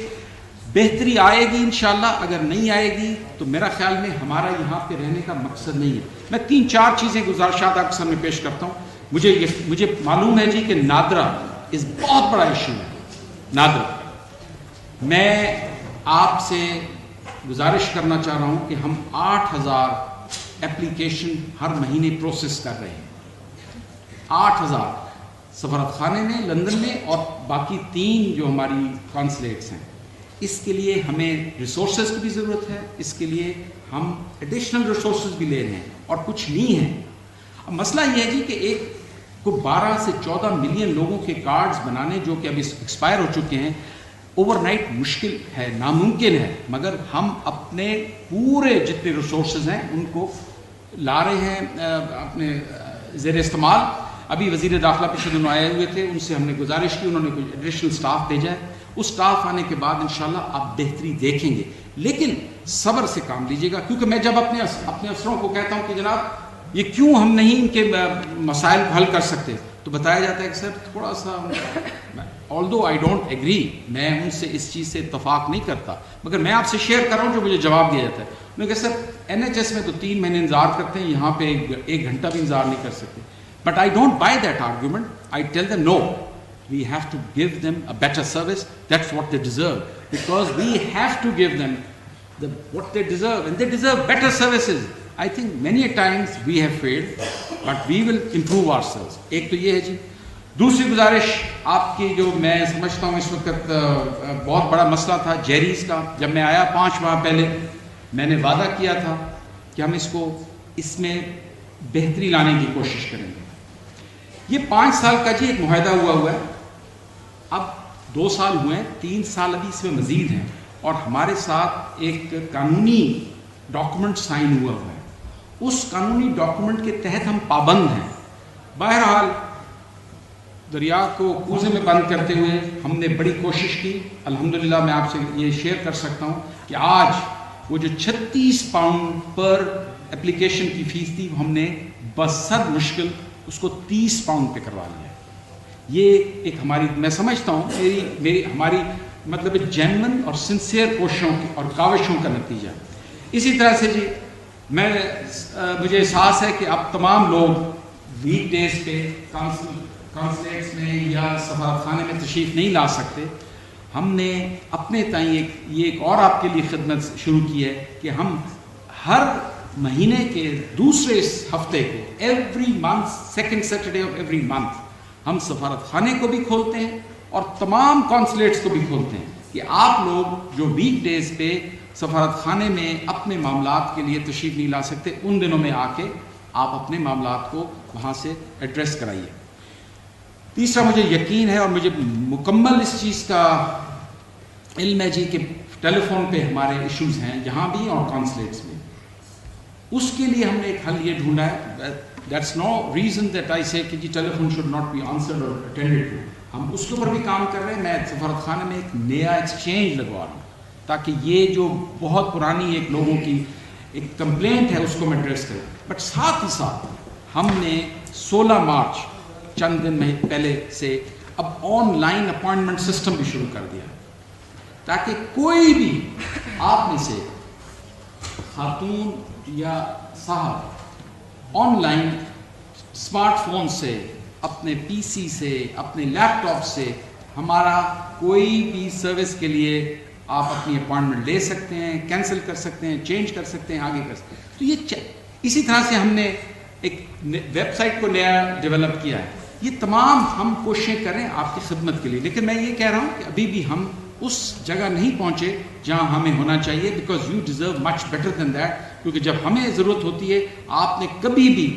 بہتری آئے گی انشاءاللہ. اگر نہیں آئے گی تو میرا خیال میں ہمارا یہاں پہ رہنے کا مقصد نہیں ہے. میں 3-4 چیزیں گزارشات آپ کے سامنے پیش کرتا ہوں. مجھے معلوم ہے جی کہ نادرا اس بہت بڑا ایشو ہے. نادرا, میں آپ سے گزارش کرنا چاہ رہا ہوں کہ ہم 8000 اپلیکیشن ہر مہینے پروسیس کر رہے ہیں. 8000 سفارت خانے میں لندن میں اور باقی 3 جو ہماری کانسلیٹس ہیں. اس کے لیے ہمیں ریسورسز کی بھی ضرورت ہے, اس کے لیے ہم ایڈیشنل ریسورسز بھی لے رہے ہیں اور کچھ نہیں ہے. اب مسئلہ یہ ہے جی کہ ایک کو 12 سے 14 ملین لوگوں کے کارڈز بنانے جو کہ ابھی ایکسپائر ہو چکے ہیں, اوور نائٹ مشکل ہے, ناممکن ہے, مگر ہم اپنے پورے جتنے ریسورسز ہیں ان کو لا رہے ہیں اپنے زیر استعمال. ابھی وزیر داخلہ پچھلے دنوں آئے ہوئے تھے, ان سے ہم نے گزارش کی, انہوں نے کوئی ایڈیشنل سٹاف بھیجا ہے. اس سٹاف آنے کے بعد انشاءاللہ آپ بہتری دیکھیں گے, لیکن صبر سے کام لیجیے گا. کیونکہ میں جب اپنے افسروں کو کہتا ہوں کہ جناب یہ کیوں ہم نہیں ان کے مسائل کو حل کر سکتے, تو بتایا جاتا ہے کہ سر تھوڑا سا, although I don't agree, میں ان سے اس چیز سے اتفاق نہیں کرتا, مگر میں آپ سے شیئر کر رہا ہوں جو مجھے جواب دیا جاتا ہے. میں کہ سر NHS میں تو 3 مہینے انتظار کرتے ہیں, یہاں پہ 1 گھنٹہ بھی انتظار نہیں کر سکتے. But I don't buy that argument. I tell them no, we have to give them a better service. That's what they deserve, because we have to give them what they deserve, and they deserve better services. I think many a times we have failed, but we will improve ourselves. ایک تو یہ ہے جی. دوسری گزارش آپ کی جو میں سمجھتا ہوں اس وقت بہت بڑا مسئلہ تھا جیریز کا. جب میں آیا 5 ماہ پہلے میں نے وعدہ کیا تھا کہ ہم اس میں بہتری لانے کی کوشش کریں گے. یہ 5 سال کا جی ایک معاہدہ ہوا ہے, اب 2 سال ہوئے ہیں, 3 سال ابھی اس میں مزید ہیں, اور ہمارے ساتھ ایک قانونی ڈاکومنٹ سائن ہوا ہے. اس قانونی ڈاکومنٹ کے تحت ہم پابند ہیں. بہرحال دریا کو کوزے میں بند کرتے ہوئے ہم نے بڑی کوشش کی. الحمدللہ میں آپ سے یہ شیئر کر سکتا ہوں کہ آج وہ جو 36 پاؤنڈ پر اپلیکیشن کی فیس تھی ہم نے بصد مشکل اس کو 30 پاؤنڈ پہ کروا لیا. یہ ایک ہماری, میں سمجھتا ہوں ہماری مطلب جینون اور سنسیئر کوششوں اور کاوشوں کا نتیجہ. اسی طرح سے جی مجھے احساس ہے کہ اب تمام لوگ ویک ڈیز پہ کانسلیٹس میں یا سفارت خانے میں تشریف نہیں لا سکتے. ہم نے اپنے تئیں یہ ایک اور آپ کے لیے خدمت شروع کی ہے کہ ہم ہر مہینے کے دوسرے ہفتے کو, every month, second Saturday of every month, ہم سفارت خانے کو بھی کھولتے ہیں اور تمام کانسلیٹس کو بھی کھولتے ہیں کہ آپ لوگ جو ویک ڈیز پہ سفارت خانے میں اپنے معاملات کے لیے تشریف نہیں لا سکتے, ان دنوں میں آ کے آپ اپنے معاملات کو وہاں سے ایڈریس کرائیے. تیسرا مجھے یقین ہے اور مجھے مکمل اس چیز کا علم ہے جی کہ ٹیلی فون پہ ہمارے ایشوز ہیں یہاں بھی اور کانسلیٹس میں. اس کے لیے ہم نے ایک حل یہ ڈھونڈا ہے. That's no reason that I say کہ جی telephone should not be answered اور اٹینڈیڈ ٹو. ہم اس کے اوپر بھی کام کر رہے ہیں. میں سفارت خانے میں ایک نیا ایکسچینج لگوا رہا ہوں تاکہ یہ جو بہت پرانی ایک لوگوں کی ایک کمپلینٹ ہے اس کو میں ایڈریس کروں. بٹ ساتھ ہی ساتھ ہم نے 16 مارچ चंद दिन पहले से अब ऑनलाइन अपॉइंटमेंट सिस्टम भी शुरू कर दिया, ताकि कोई भी आप में से खातून या साहब ऑनलाइन स्मार्टफोन से, अपने पीसी से, अपने लैपटॉप से हमारा कोई भी सर्विस के लिए आप अपनी अपॉइंटमेंट ले सकते हैं, कैंसिल कर सकते हैं, चेंज कर सकते हैं, आगे कर सकते हैं। तो ये इसी तरह से हमने एक वेबसाइट को नया डेवलप किया है। ये तमाम हम कोशिशें कर रहे हैं आपकी खिदमत के लिए, लेकिन मैं ये कह रहा हूँ कि अभी भी हम उस जगह नहीं पहुँचे जहाँ हमें होना चाहिए, because you deserve much better than that. क्योंकि जब हमें ज़रूरत होती है आपने कभी भी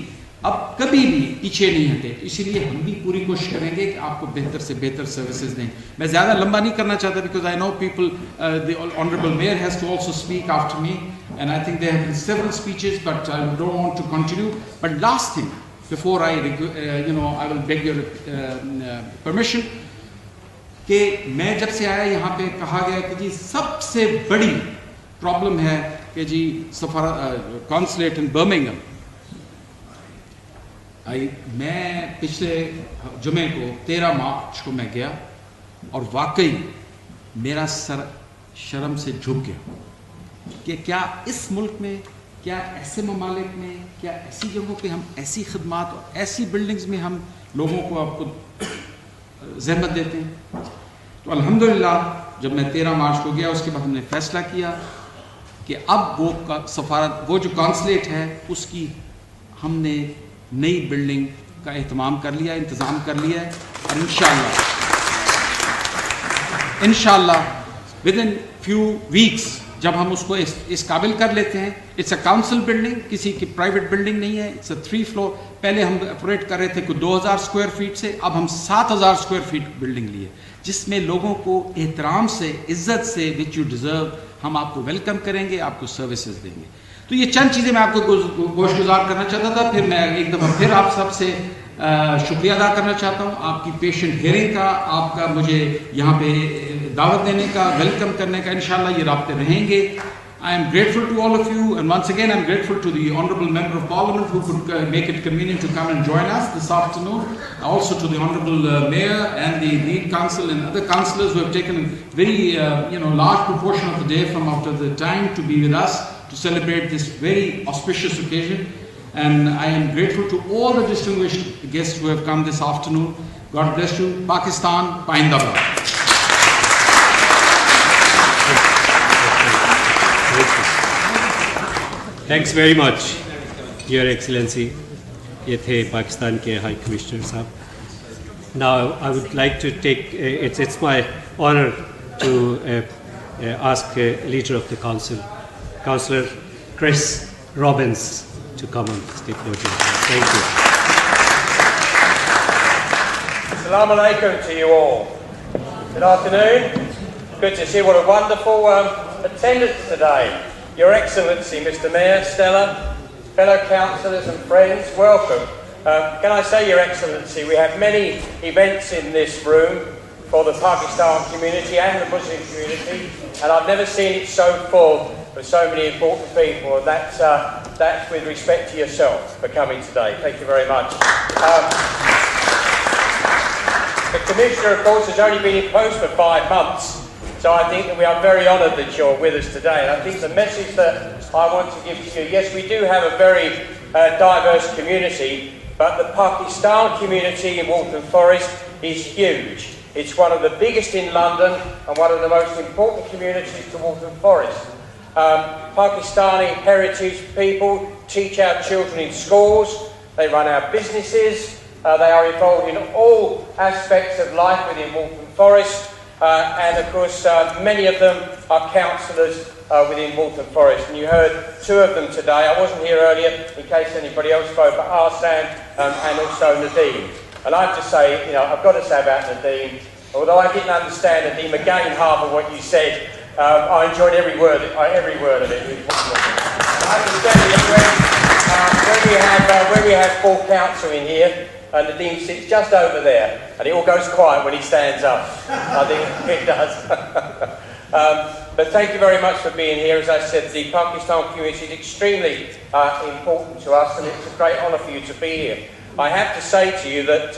पीछे नहीं हटे। तो इसीलिए हम भी पूरी कोशिश करेंगे कि आपको बेहतर से बेहतर सर्विसेज दें। मैं ज़्यादा लंबा नहीं करना चाहता, because I know people, the honourable mayor has to also speak after me, and I think they have been several speeches, but I don't want to continue. But last thing before I will beg your permission, कि मैं जब से आया यहाँ पे कहा गया कि जी सबसे बड़ी प्रॉब्लम है कि जी कॉन्सुलेट इन बर्मिंघम। मैं पिछले जुमे को 13 मार्च को मैं गया और वाकई मेरा सर शर्म से झुक गया कि क्या इस मुल्क में, क्या ऐसे ममालिक में, क्या ऐसी जगहों पे हम ऐसी खिदमात और ऐसी बिल्डिंग्स में हम लोगों को आपको ज़हमत देते हैं। तो अल्हम्दुलिल्लाह जब मैं 13 मार्च को गया उसके बाद हमने फैसला किया कि अब वो जो कॉन्सुलेट है उसकी हमने नई बिल्डिंग का इंतज़ाम कर लिया है, और इंशाल्लाह विद इन फ्यू वीक्स जब हम उसको इस काबिल कर लेते हैं, इट्स अ काउंसिल बिल्डिंग, किसी की प्राइवेट बिल्डिंग नहीं है, इट्स अ 3 फ्लोर। पहले हम ऑपरेट कर रहे थे कुछ 2000 स्क्वायर फीट से, अब हम 7000 स्क्वायर फीट बिल्डिंग लिए, जिसमें लोगों को एहतराम से, इज्जत से, विच यू डिजर्व, हम आपको वेलकम करेंगे, आपको सर्विसेज देंगे। तो ये चंद चीज़ें मैं आपको गोशगुजार करना चाहता था। फिर मैं एक दफ़ा फिर आप सबसे शुक्रिया अदा करना चाहता हूँ आपकी पेशेंट हियरिंग का, आपका मुझे यहाँ पे दावत देने का, वेलकम करने का। इंशाल्लाह ये राब्ते रहेंगे। I am grateful to all of you, and once again I am grateful to the Honourable Member of Parliament who could make it convenient to come and join us this afternoon. Also to the Honourable Mayor and the lead council and other councillors who have taken a very large proportion of the day from out of the time to be with us to celebrate this very auspicious occasion. And I am grateful to all the distinguished guests who have come this afternoon. God bless you. Pakistan, Paindabad. Thanks very much, Your Excellency. ये थे पाकिस्तान के high commissioner साहब. Now I would like to take, it's my honor to ask leader of the council, Councillor Chris Robbins, to come and take podium. Thank you. Assalamu alaikum to you all. Good afternoon. Good to see what a wonderful attendance today. Your Excellency, Mr. Mayor, Stella, fellow councillors and friends, welcome. Can I say, Your Excellency, we have many events in this room for the Pakistan community and the Muslim community, and I've never seen it so full with so many important people, and that's with respect to yourself for coming today. Thank you very much. The Commissioner, of course, has only been in post for 5 months, so I think that we are very honoured that you're with us today. And I think the message that I want to give to you, yes, we do have a very diverse community, but the Pakistan community in Waltham Forest is huge. It's one of the biggest in London and one of the most important communities to Waltham Forest. Pakistani heritage people teach our children in schools, they run our businesses, they are involved in all aspects of life within Waltham Forest. And of course, many of them are councillors within Waltham Forest. And you heard 2 of them today. I wasn't here earlier in case anybody else spoke, but Arsan and also Nadeem. And I have to say, I've got to say about Nadeem, although I didn't understand Nadeem again half of what you said, I enjoyed every word of it. I understand when we have full council in here, and Nadeem sits just over there, and it all goes quiet when he stands up. I think it does. But thank you very much for being here. As I said, the Pakistan community is extremely important to us, and it's a great honour for you to be here. I have to say to you that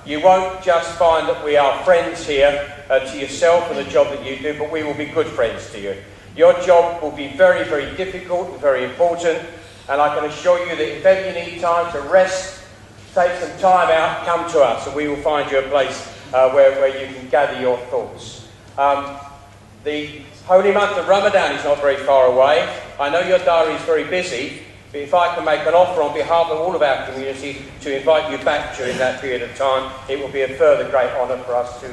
you won't just find that we are friends here to yourself and the job that you do, but we will be good friends to you. Your job will be very, very difficult and very important, and I can assure you that if ever you need time to rest, take some time out, come to us, and we will find you a place where you can gather your thoughts. The holy month of Ramadan is not very far away. I know your diary is very busy, but if I can make an offer on behalf of all of our community to invite you back during that period of time, it will be a further great honour for us to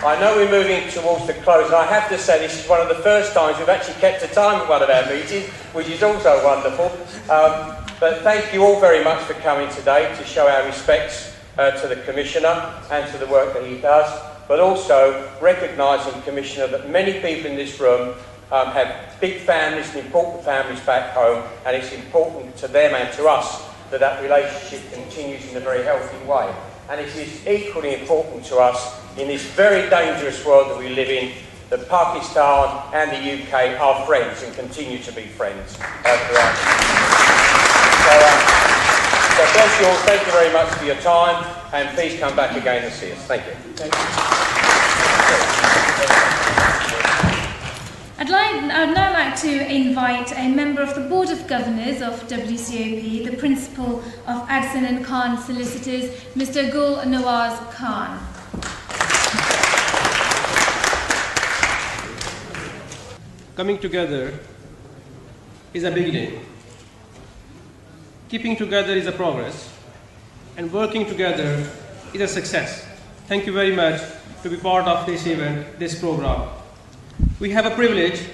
I know we're moving towards the close, and I have to say this is one of the first times we've actually kept to time at one of our meetings, which is also wonderful. But thank you all very much for coming today to show our respects to the Commissioner and to the work that he does, but also recognising, Commissioner, that many people in this room have big families and important families back home, and it's important to them and to us that that relationship continues in a very healthy way. And it is equally important to us in this very dangerous world that we live in, that Pakistan and the UK are friends and continue to be friends throughout. So bless you all, thank you very much for your time, and please come back again and see us. Thank you. I'd now like to invite a member of the Board of Governors of WCAP, the Principal of Addison and Khan Solicitors, Mr. Gul Nawaz Khan. Coming together is a beginning. Keeping together is a progress. And working together is a success. Thank you very much to be part of this event, this program. We have a privilege,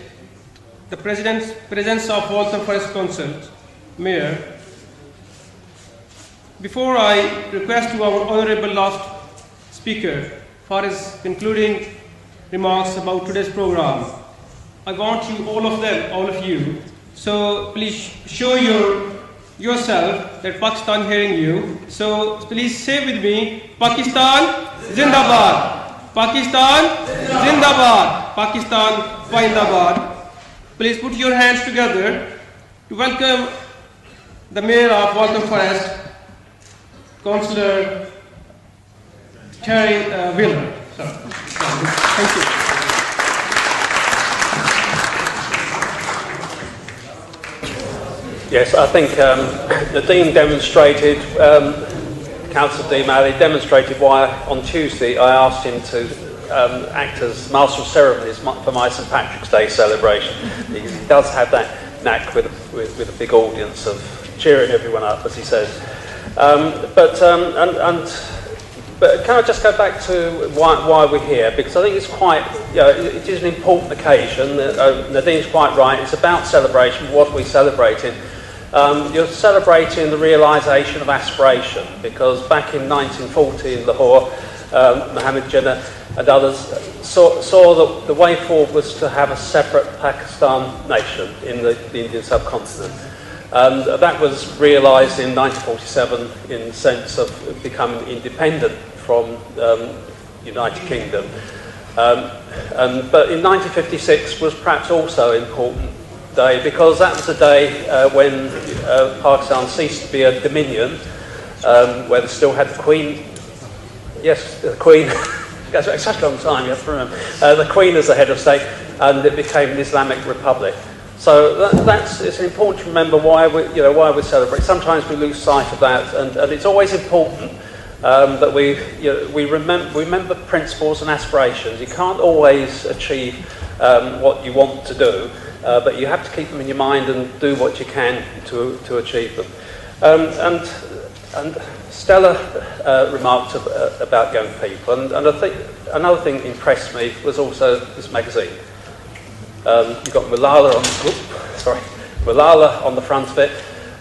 the presence of Waltham Forest Council, Mayor. Before I request to our Honourable last speaker for his concluding remarks about today's program, I want you, all of you, so please show yourself that Pakistan hearing you. So please say with me, Pakistan Zindabad, Pakistan Zindabad, Pakistan Zindabad. Please put your hands together to welcome the Mayor of Waltham Forest, Councillor Terry Wheeler. Thank you. Yes, I think the Dean demonstrated, Councillor Dean Malley demonstrated why on Tuesday I asked him to act as Master of Ceremonies for my St Patrick's Day celebration. He does have that knack with a big audience of cheering everyone up, as he says. But can I just go back to why we're here? Because I think it's quite, it is an important occasion. Nadine's quite right. It's about celebration. What are we celebrating? You're celebrating the realisation of aspiration, because back in 1940 in Lahore, Mohammed Jinnah and others saw that the way forward was to have a separate Pakistan nation in the Indian subcontinent. And that was realised in 1947 in the sense of becoming independent from United Kingdom. But in 1956 was perhaps also an important day, because that was the day when Pakistan ceased to be a dominion, where they still had the Queen. Yes, the Queen. It's such a long time, you have to remember. The Queen as the head of state, and it became an Islamic Republic. So it's important to remember why we celebrate. Sometimes we lose sight of that, and it's always important that we remember principles and aspirations. You can't always achieve what you want to do, but you have to keep them in your mind and do what you can to achieve them. And Stella remarked about young people, and I think another thing that impressed me was also this magazine. You've got Malala on the front of it,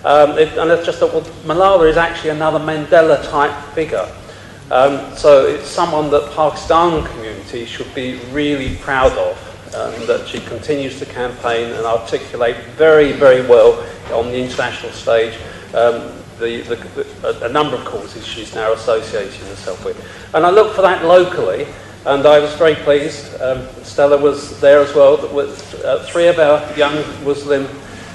and I just thought, well, Malala is actually another Mandela-type figure. So it's someone that Pakistan community should be really proud of, that she continues to campaign and articulate very, very well on the international stage a number of causes she's now associating herself with. And I look for that locally, and I was very pleased. Stella was there as well, with 3 of our young Muslim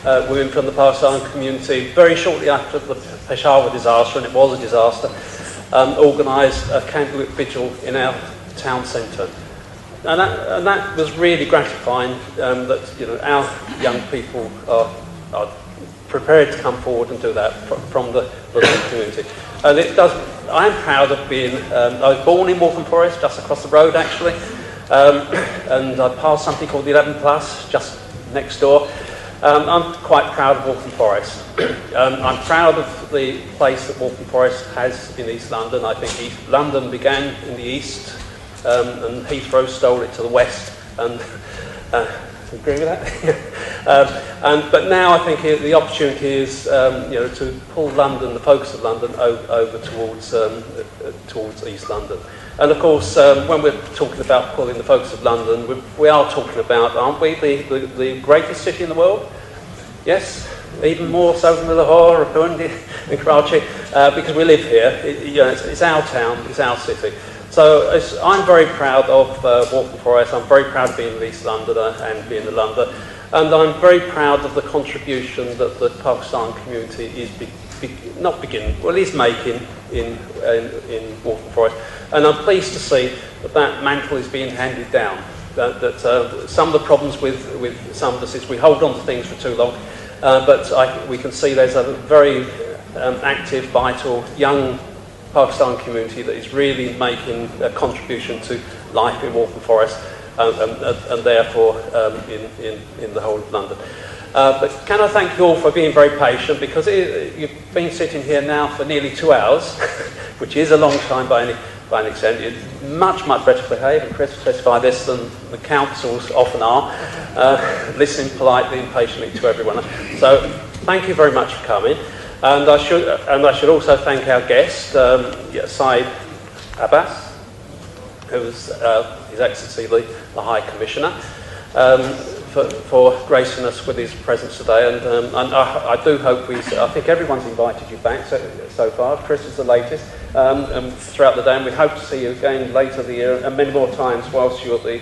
women from the Pakistan community, very shortly after the Peshawar disaster, and it was a disaster, organised a candlelit vigil in our town centre. And that was really gratifying, that our young people are prepared to come forward and do that from the local community. And I am proud of being, I was born in Waltham Forest, just across the road actually, and I passed something called the 11 Plus, just next door. I'm quite proud of Waltham Forest. I'm proud of the place that Waltham Forest has in East London. I think East London began in the east, and Heathrow stole it to the west, and agree with that? But now I think the opportunity is to pull London, the focus of London, over towards East London. And of course, when we're talking about pulling the focus of London, we are talking about, aren't we, the greatest city in the world? Yes, even more so than Lahore or Burundi and Karachi, because we live here. It's our town, it's our city. So I'm very proud of Waltham Forest. I'm very proud of being an East Londoner and being a Londoner, and I'm very proud of the contribution that the Pakistan community is is making in Waltham Forest. And I'm pleased to see that mantle is being handed down. That some of the problems with some of this is we hold on to things for too long, but we can see there's a very active, vital, young Pakistan community that is really making a contribution to life in Waltham Forest and therefore in the whole of London. But can I thank you all for being very patient, because you've been sitting here now for nearly 2 hours, which is a long time by any extent. You're much better behaved, and Chris will testify this, than the councils often are, listening politely and patiently to everyone. So thank you very much for coming. And I should also thank our guest, Saeed Abbas, who is His Excellency the High Commissioner, for gracing us with his presence today. And I do hope I think everyone's invited you back so far. Chris is the latest, throughout the day, and we hope to see you again later the year and many more times whilst you're the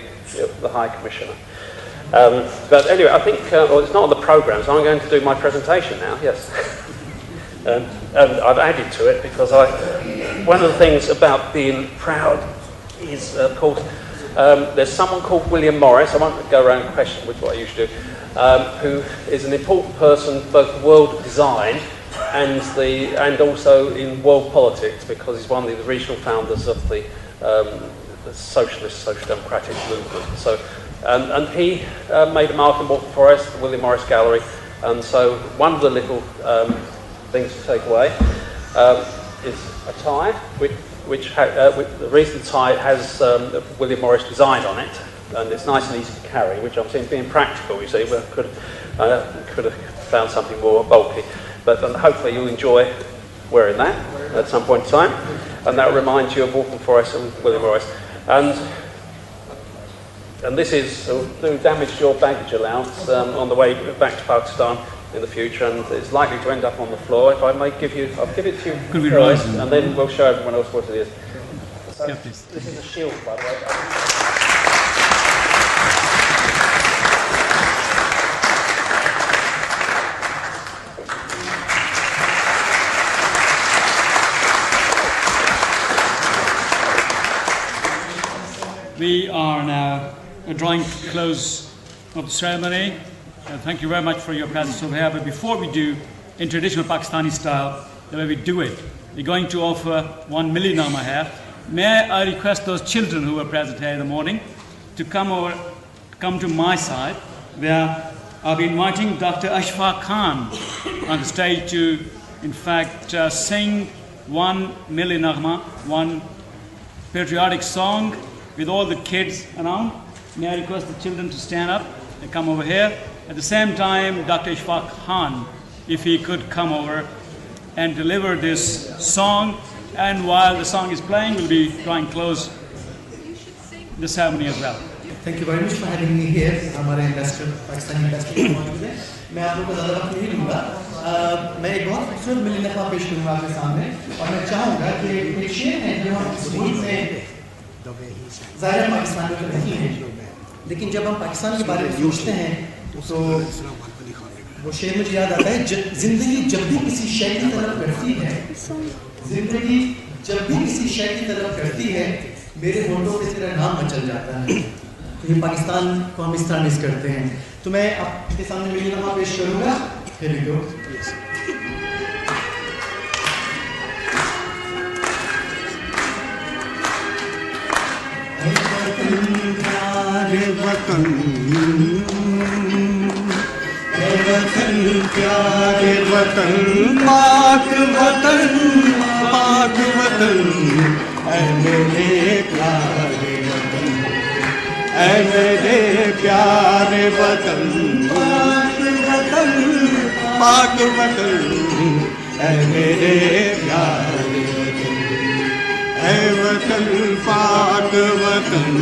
High Commissioner. But anyway, I think it's not on the programme, so I'm going to do my presentation now. Yes. And I've added to it because one of the things about being proud is, of course, there's someone called William Morris. I won't go around and question with what I usually do, who is an important person both in world design and also in world politics, because he's one of the original founders of the socialist, social democratic movement. So, and he made a mark in Waltham Forest, the William Morris Gallery, and so one of the little things to take away is a tie, which the reason the tie has William Morris design on it, and it's nice and easy to carry, which I'm saying being practical, you see. We could have found something more bulky, but hopefully you'll enjoy wearing that at some point in time, and that reminds you of Waltham Forest and William Morris. And this is to damage your baggage allowance on the way back to Pakistan in the future, and it's likely to end up on the floor. If I may give you, I'll give it to you first, and then we'll show everyone else what it is. So, this is a shield, by the way. We are now drawing close of the ceremony. Thank you very much for your presence over here. But before we do, in traditional Pakistani style, the way we do it, we're going to offer 1 million naghma here. May I request those children who were present here in the morning to come to my side, where I'll be inviting Dr. Ashfaq Khan on the stage to, in fact, sing 1 million naghma, one patriotic song with all the kids around. May I request the children to stand up and come over here. At the same time, Dr. Ashfaq Khan, if he could come over and deliver this song, and while the song is playing, we'll be drawing close the ceremony as well. Thank you very much for having me here. हमारे investor, Pakistani investor मौजूद हैं. मैं आप लोगों को ज़्यादा वक्त नहीं लूँगा. मैं एक बहुत खूबसूरत मिलियन दफ़ा पेश करूँगा आपके सामने, और मैं चाहूँगा कि एक शेर है जो हम इस मुल्क में ज़ाहिर पाकिस्तान में नहीं है, लेकिन जब हम पाकिस्तान के बारे में सोचते हैं तो وہ شعر مجھے یاد آتا ہے, زندگی جب بھی کسی شے کی طرف کرتی ہے, زندگی جب بھی کسی شے کی طرف کرتی ہے, میرے ہونٹوں پہ تیرا نام مچل جاتا ہے. تو یہ پاکستان کو ہم اس طرح مس کرتے ہیں. تو میں آپ کے سامنے میری نامہ پیش کروں گا. Here we go. وطن پیارے وطن, پاک وطن, پاک وطن, اے میرے پیارے وطن, اے میرے پیارے وطن, پاک وطن, پاک وطن, اے میرے پیارے وطن, اے وطن پاک وطن.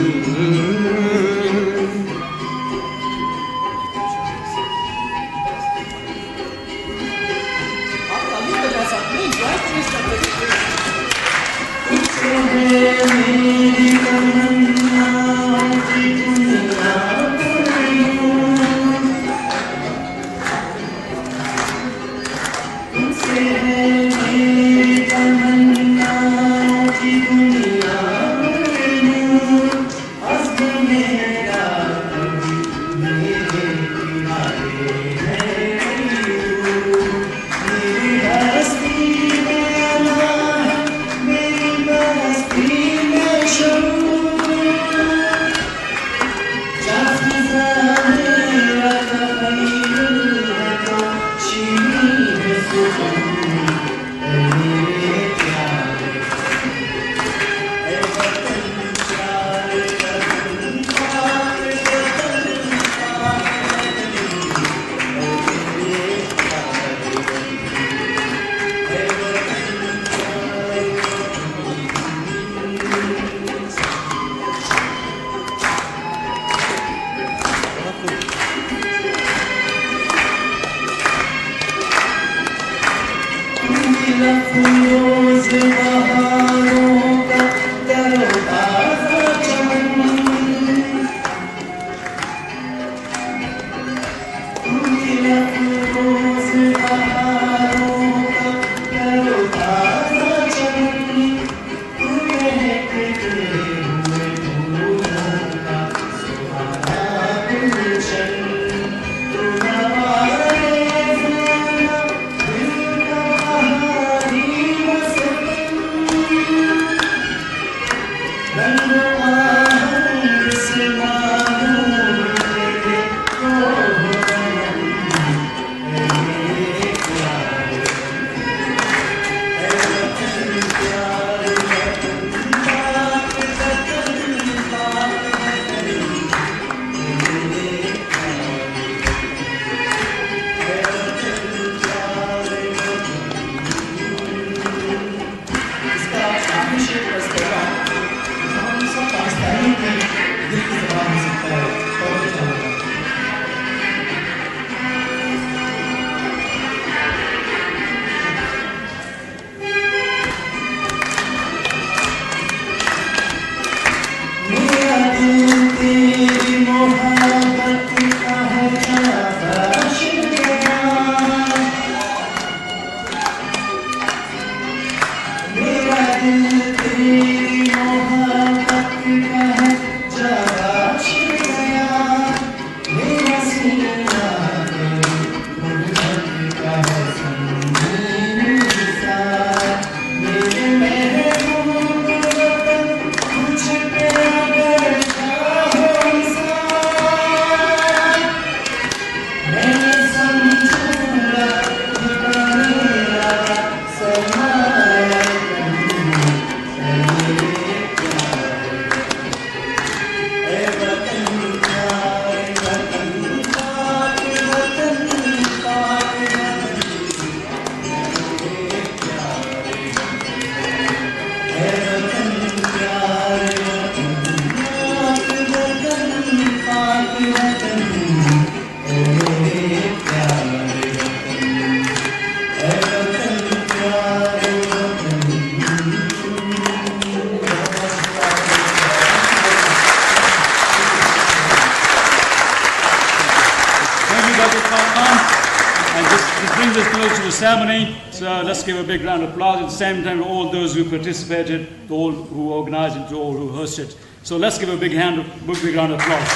And this brings us close to the ceremony, so let's give a big round of applause at the same time to all those who participated, to all who organized and to all who hosted. So let's give a big round of applause.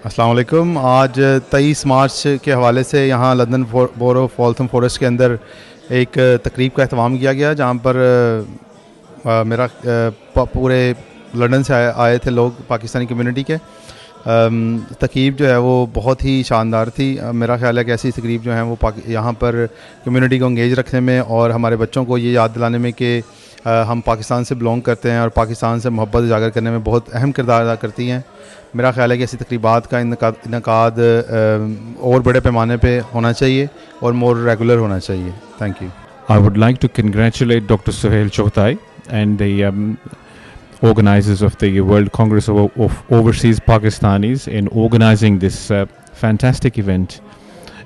अस्सलाम वालेकुम। आज 23 मार्च के हवाले से यहाँ London Borough of Waltham Forest के अंदर एक तकरीब का एहतमाम किया गया, जहाँ पर मेरा पूरे लंदन से आए थे लोग पाकिस्तानी कम्युनिटी के। तकरीब जो है वो बहुत ही शानदार थी। मेरा ख्याल है कि ऐसी तकरीब जो है वो यहाँ पर कम्युनिटी को इंगेज रखने में और हमारे बच्चों को ये याद दिलाने में कि हम पाकिस्तान से बिलोंग करते हैं और पाकिस्तान से मोहब्बत उजागर करने में बहुत अहम किरदार अदा करती हैं। मेरा ख्याल है कि ऐसी तकरीबात का इनकाद और बड़े पैमाने पे होना चाहिए और मोर रेगुलर होना चाहिए। Thank you. I would like to congratulate Dr. Suhail Chotai and the organizers of the World Congress of Overseas Pakistanis in organizing this fantastic event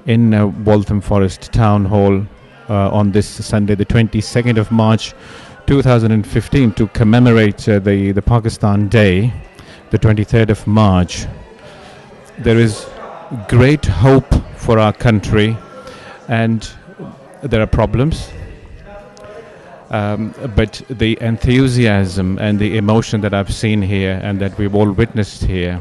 in Waltham Forest Town Hall on this Sunday, the 22nd of March 2015, to commemorate the Pakistan Day, the 23rd of March. There is great hope for our country, and there are problems, but the enthusiasm and the emotion that I've seen here and that we've all witnessed here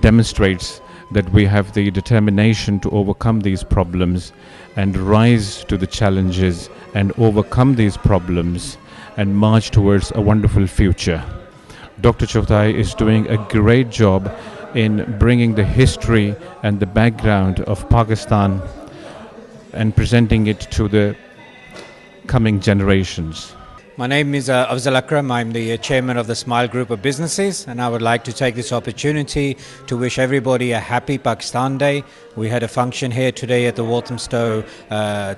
demonstrates that we have the determination to overcome these problems and rise to the challenges and overcome these problems and march towards a wonderful future. Dr. Chotai is doing a great job in bringing the history and the background of Pakistan and presenting it to the coming generations. My name is Afzal Akram. I'm the chairman of the Smile Group of Businesses, and I would like to take this opportunity to wish everybody a happy Pakistan Day. We had a function here today at the Walthamstow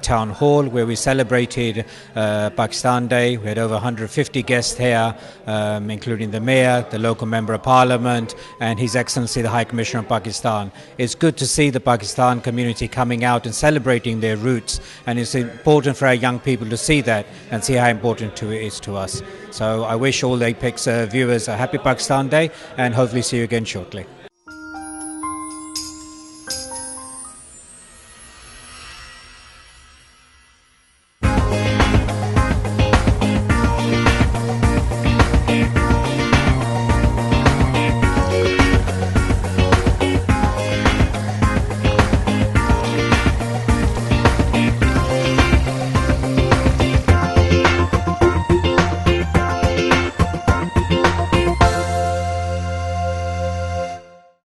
Town Hall where we celebrated Pakistan Day. We had over 150 guests here, including the Mayor, the local Member of Parliament, and His Excellency the High Commissioner of Pakistan. It's good to see the Pakistan community coming out and celebrating their roots, and it's important for our young people to see that and see how important it is to us. So I wish all the Apex viewers a happy Pakistan Day and hopefully see you again shortly.